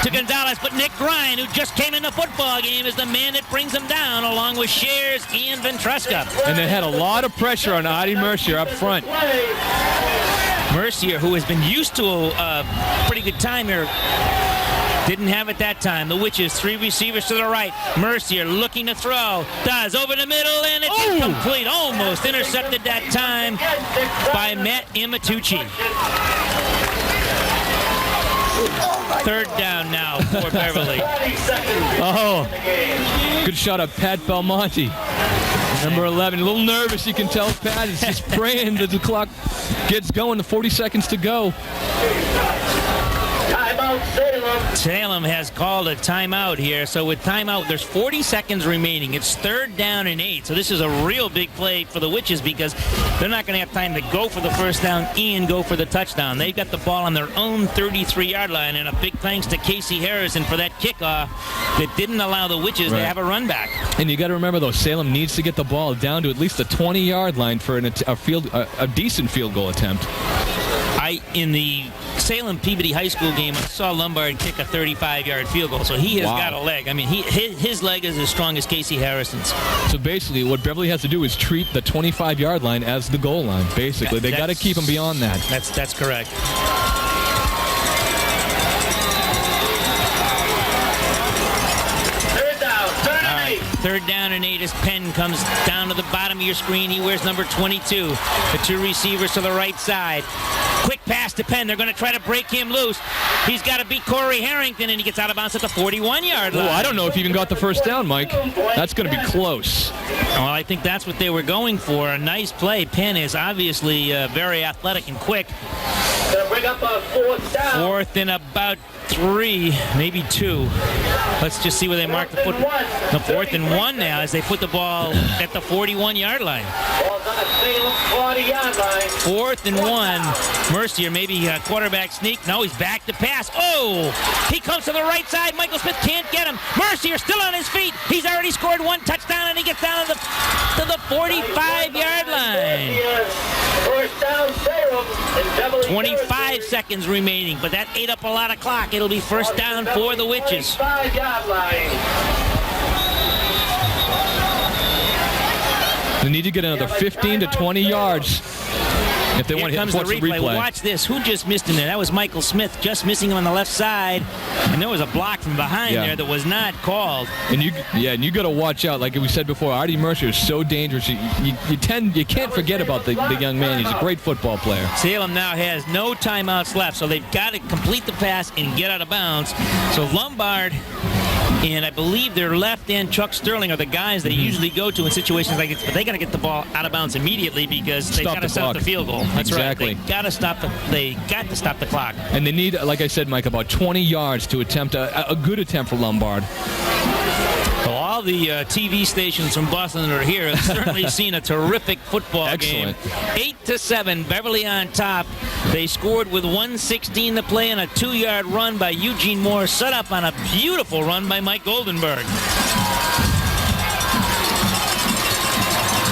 to Gonzalez, but Nick Grine, who just came in the football game, is the man that brings him down, along with Shares and Ventresca. And they had a lot of pressure on Artie Mercier up front. Mercier, who has been used to a pretty good time here, didn't have it that time. The Witches, 3 receivers to the right. Mercier looking to throw. Does over the middle, and it's incomplete. Almost intercepted that time by Matt Amatucci. 3rd down now for Beverly. Oh, good shot of Pat Belmonte. Number 11, a little nervous, you can tell Pat is just praying that the clock gets going. 40 seconds to go. Salem has called a timeout here. So with timeout, there's 40 seconds remaining. It's 3rd down and 8. So this is a real big play for the Witches because they're not going to have time to go for the first down and go for the touchdown. They've got the ball on their own 33-yard line, and a big thanks to Casey Harrison for that kickoff that didn't allow the Witches to have a run back. And you got to remember, though, Salem needs to get the ball down to at least the 20-yard line for a decent field goal attempt. In the Salem Peabody High School game, I saw Lombard kick a 35-yard field goal, so he has got a leg. I mean, his leg is as strong as Casey Harrison's. So basically, what Beverly has to do is treat the 25-yard line as the goal line. Basically, they got to keep them beyond that. That's correct. Third down and 8 as Penn comes down to the bottom of your screen. He wears number 22. The 2 receivers to the right side. Quick pass to Penn. They're going to try to break him loose. He's got to beat Corey Harrington, and he gets out of bounds at the 41-yard line. Oh, I don't know if he even got the first down, Mike. That's going to be close. Well, I think that's what they were going for. A nice play. Penn is obviously very athletic and quick. Gonna bring up a 4th down. 4th and about 3, maybe 2. Let's just see where they mark the foot. The 4th and 1 now as they put the ball at the 41-yard line. Ball's on the Salem 40-yard line. 4th and 1. Mercier, maybe a quarterback sneak. No, he's back to pass. Oh! He comes to the right side. Michael Smith can't get him. Mercier still on his feet. He's already scored 1 touchdown, and he gets down to the 45-yard line. First down, Salem. 25 seconds remaining, but that ate up a lot of clock. It'll be first down for the Witches. 5-yard line. They need to get another 15 to 20 yards if they want to hit the replay. Watch this. Who just missed him there? That was Michael Smith just missing him on the left side, and there was a block from behind there that was not called. And you got to watch out. Like we said before, Artie Mercier is so dangerous. You can't forget about the young man. He's a great football player. Salem now has no timeouts left, so they've got to complete the pass and get out of bounds. So Lombard and I believe their left and Chuck Sterling are the guys they usually go to in situations like this, but they got to get the ball out of bounds immediately because they've got to stop the field goal. That's exactly. Right. They got to stop the clock. And they need, like I said, Mike, about 20 yards to attempt a good attempt for Lombard. Well, all the TV stations from Boston that are here have certainly seen a terrific football game. 8-7, Beverly on top. They scored with 1:16 to play and a 2-yard run by Eugene Moore, set up on a beautiful run by Mike Goldenberg.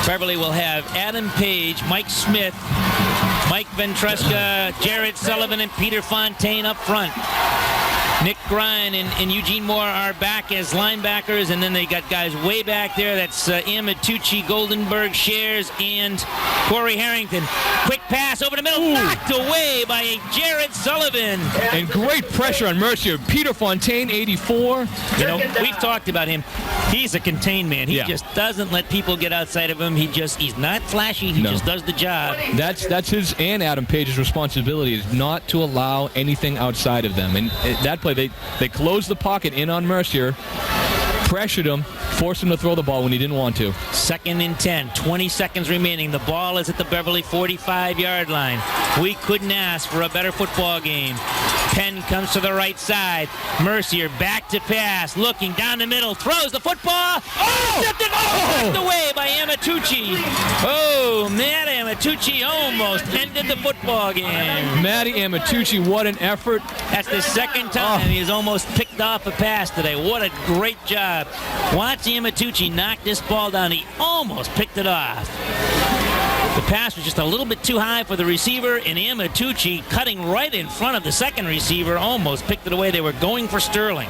Beverly will have Adam Page, Mike Smith, Mike Ventresca, Jared Sullivan, and Peter Fontaine up front. Nick Grine and Eugene Moore are back as linebackers, and then they got guys way back there. That's Amatucci, Goldenberg, Shares, and Corey Harrington. Quick pass over the middle, knocked away by Jared Sullivan. And great pressure on Mercier. Peter Fontaine, 84. You know, we've talked about him. He's a contained man. He just doesn't let people get outside of him. He's not flashy. He just does the job. That's his and Adam Page's responsibility, is not to allow anything outside of them. And that play, they closed the pocket in on Mercier, pressured him, forced him to throw the ball when he didn't want to. 2nd and 10, 20 seconds remaining. The ball is at the Beverly 45-yard line. We couldn't ask for a better football game. Penn comes to the right side. Mercier back to pass, looking down the middle, throws the football. Intercepted, knocked away by Amatucci. Matt Amatucci almost ended the football game. Matty Amatucci, what an effort. That's the second time he's almost picked off a pass today. What a great job. Watch Amatucci knock this ball down. He almost picked it off. The pass was just a little bit too high for the receiver, and Amatucci, cutting right in front of the second receiver, almost picked it away. They were going for Sterling.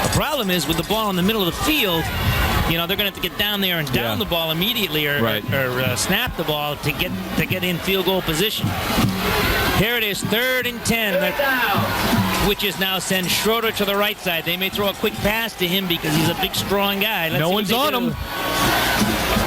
The problem is with the ball in the middle of the field, you know, they're going to have to get down there and down the ball immediately, or snap the ball to get in field goal position. Here it is, 3rd and 10. Which is now send Schroeder to the right side. They may throw a quick pass to him because he's a big, strong guy. No one's on him.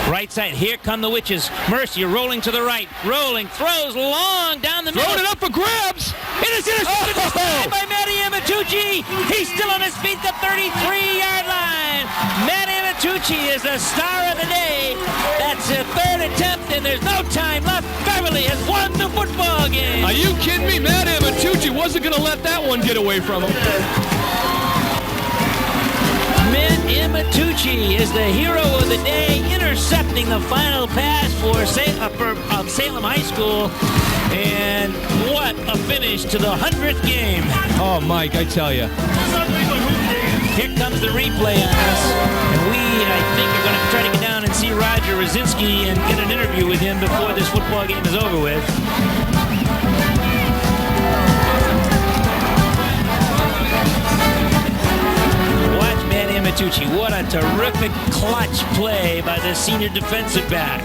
Right side. Here come the Witches. Mercier rolling to the right. Rolling. Throws long down the middle. Throwing it up for grabs. It is intercepted by Matty Amatucci. He's still on his feet, the 33-yard line. Matty Amatucci is the star of the day. That's a 3rd attempt, and there's no time left. Beverly has won the football game. Are you kidding me? Matty Amatucci wasn't going to let that one get away from him. Matt Amatucci is the hero of the day, intercepting the final pass of Salem High School. And what a finish to the 100th game. Oh, Mike, I tell you. Here comes the replay on this. And I think, are going to try to get down and see Roger Rosinski and get an interview with him before this football game is over with. Amatucci, what a terrific clutch play by the senior defensive back.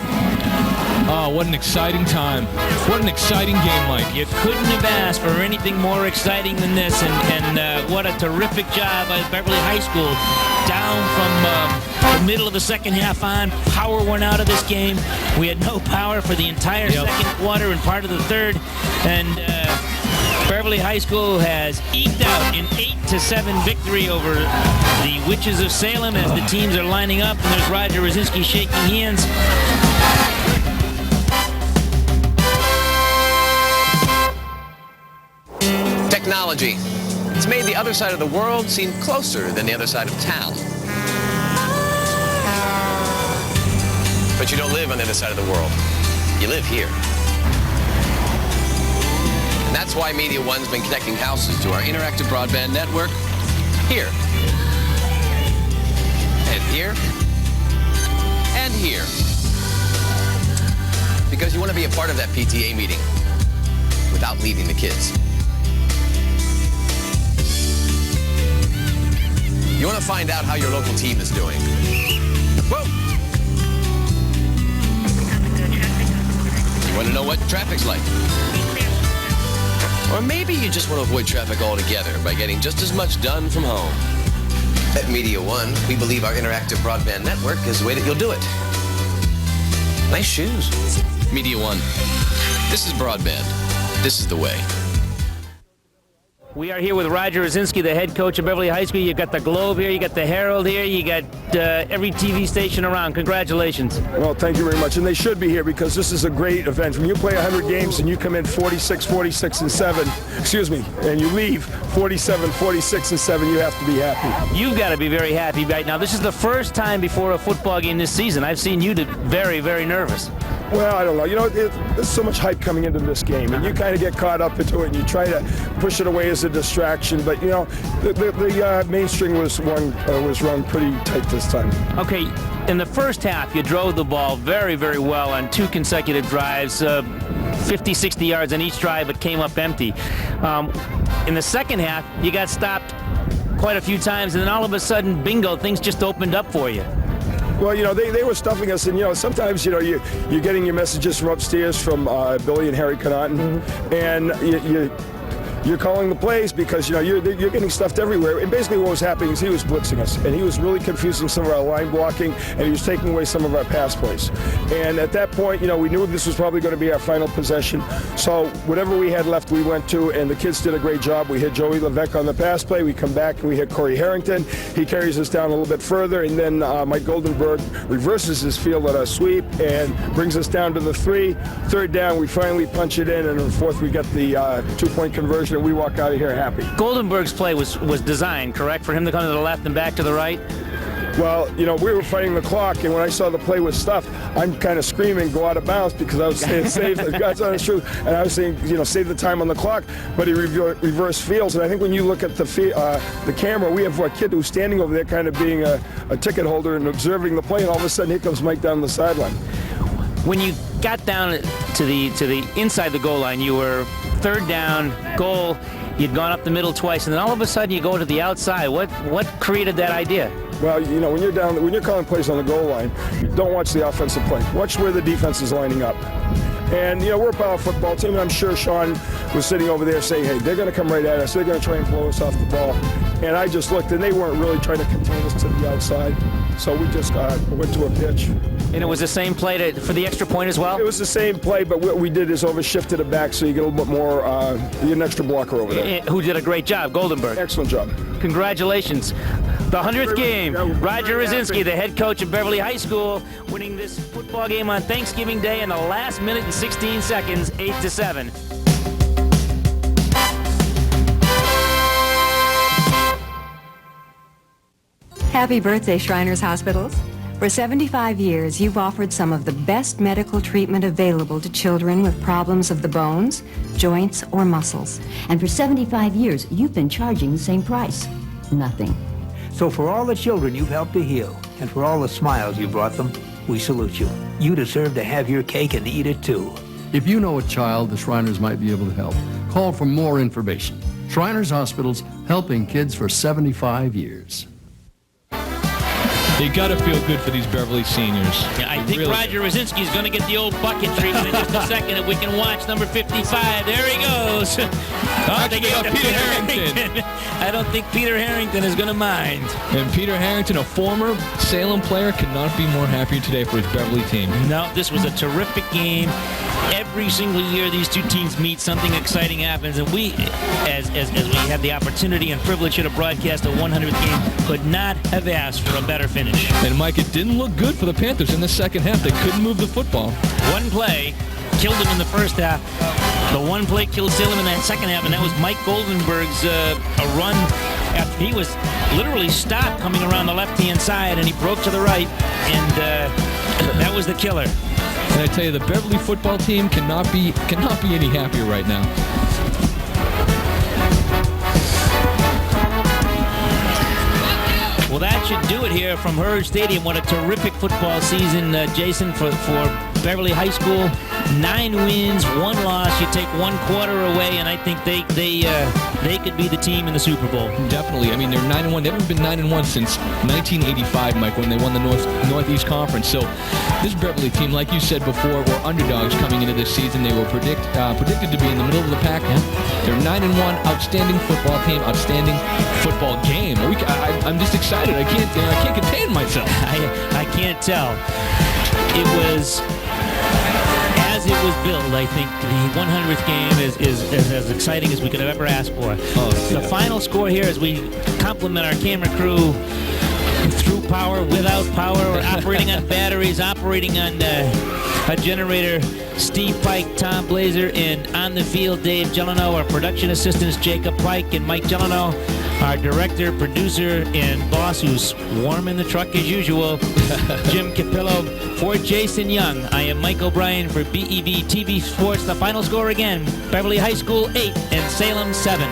Oh, what an exciting time. What an exciting game, Mike. You couldn't have asked for anything more exciting than this, and what a terrific job by Beverly High School. Down from the middle of the second half on, power went out of this game. We had no power for the entire second quarter and part of the third, and Beverly High School has eked out an 8-7 victory over the Witches of Salem as the teams are lining up, and there's Roger Rosinski shaking hands. Technology. It's made the other side of the world seem closer than the other side of town. But you don't live on the other side of the world. You live here. And that's why Media One's been connecting houses to our interactive broadband network here. And here. And here. Because you want to be a part of that PTA meeting without leaving the kids. You want to find out how your local team is doing. Whoa! You want to know what traffic's like. Or maybe you just want to avoid traffic altogether by getting just as much done from home. At Media One, we believe our interactive broadband network is the way that you'll do it. Nice shoes. Media One. This is broadband. This is the way. We are here with Roger Rosinski, the head coach of Beverly High School. You got the Globe here, you got the Herald here, you got every TV station around. Congratulations. Well, thank you very much. And they should be here because this is a great event. When you play 100 games and you come in 46, 46, and 7, and you leave 47, 46, and 7, you have to be happy. You've got to be very happy right now. This is the first time before a football game this season. I've seen you very, very nervous. Well, I don't know. You know, there's so much hype coming into this game, and you kind of get caught up into it, and you try to push it away as a distraction. But, you know, the main string was run pretty tight this time. Okay, in the first half, you drove the ball very, very well on 2 consecutive drives, 50, 60 yards on each drive, but came up empty. In the second half, you got stopped quite a few times, and then all of a sudden, bingo, things just opened up for you. Well, you know, they were stuffing us, and, you know, sometimes, you know, you're getting your messages from upstairs from Billy and Harry Connaughton, and you're calling the plays because, you know, you're getting stuffed everywhere. And basically what was happening is he was blitzing us, and he was really confusing some of our line blocking, and he was taking away some of our pass plays. And at that point, you know, we knew this was probably going to be our final possession. So whatever we had left, we went to, and the kids did a great job. We hit Joey Levesque on the pass play. We come back, and we hit Corey Harrington. He carries us down a little bit further, and then Mike Goldenberg reverses his field at a sweep and brings us down to the 3. Third down, we finally punch it in, and in the fourth, we got the 2-point conversion. And we walk out of here happy. Goldenberg's play was designed, correct, for him to come to the left and back to the right? Well, you know, we were fighting the clock, and when I saw the play was stuffed, I'm kind of screaming, go out of bounds, because I was saying, save the guys on the truth, and I was saying, you know, save the time on the clock, but he reversed fields, and I think when you look at the camera, we have a kid who's standing over there kind of being a ticket holder and observing the play, and all of a sudden, here comes Mike down the sideline. When you got down to the inside the goal line, you were third down, goal, you'd gone up the middle twice, and then all of a sudden you go to the outside. What created that idea? Well, you know, when you're calling plays on the goal line, don't watch the offensive play. Watch where the defense is lining up. And, you know, we're a power football team, and I'm sure Sean was sitting over there saying, hey, they're going to come right at us. They're going to try and blow us off the ball. And I just looked, and they weren't really trying to contain us to the outside. So we just went to a pitch. And it was the same play for the extra point as well? It was the same play, but what we did is overshifted it back so you get a little bit more, you get an extra blocker over there. Who did a great job, Goldenberg. Excellent job. Congratulations. The 100th game, Roger Rosinski, the head coach of Beverly High School, winning this football game on Thanksgiving Day in the last minute and 16 seconds, 8-7. Happy birthday, Shriners Hospitals. For 75 years, you've offered some of the best medical treatment available to children with problems of the bones, joints, or muscles. And for 75 years, you've been charging the same price. Nothing. So for all the children you've helped to heal, and for all the smiles you brought them, we salute you. You deserve to have your cake and eat it too. If you know a child the Shriners might be able to help, call for more information. Shriners Hospitals, helping kids for 75 years. You got to feel good for these Beverly seniors. Yeah, I think really Roger Rosinski is going to get the old bucket treatment in just a second. If we can watch number 55. There he goes. Oh, they gave it to Peter Harrington. I don't think Peter Harrington is going to mind. And Peter Harrington, a former Salem player, could not be more happier today for his Beverly team. No, this was a terrific game. Every single year these two teams meet, something exciting happens, and we, as we had the opportunity and privilege here to broadcast a 100th game, could not have asked for a better finish. And Mike, it didn't look good for the Panthers in the second half. They couldn't move the football. One play killed them in the first half. The one play killed Salem in that second half, and that was Mike Goldenberg's a run after he was literally stopped coming around the left-hand side, and he broke to the right, and that was the killer. And I tell you, the Beverly football team cannot be any happier right now. Well, that should do it here from Hurd Stadium. What a terrific football season, Jason, for Beverly High School. 9 wins, 1 loss. You take 1 quarter away, and I think they could be the team in the Super Bowl. Definitely. I mean, they're 9-1. They haven't been 9-1 since 1985, Mike, when they won the Northeast Conference. So this Beverly team, like you said before, were underdogs coming into this season. They were predicted to be in the middle of the pack. They're 9-1, outstanding football team, outstanding football game. I'm just excited. I can't contain enjoying myself. I can't tell. It was, as it was billed, I think the 100th game is as exciting as we could have ever asked for. The final score here, as we compliment our camera crew, through power, without power, or operating on batteries, operating on a generator, Steve Pike, Tom Blazer, and on the field, Dave Gelano. Our production assistants, Jacob Pike and Mike Gelano. Our director, producer, and boss, who's warm in the truck as usual, Jim Capillo. For Jason Young, I am Mike O'Brien for BEV TV Sports. The final score again, Beverly High School 8 and Salem 7.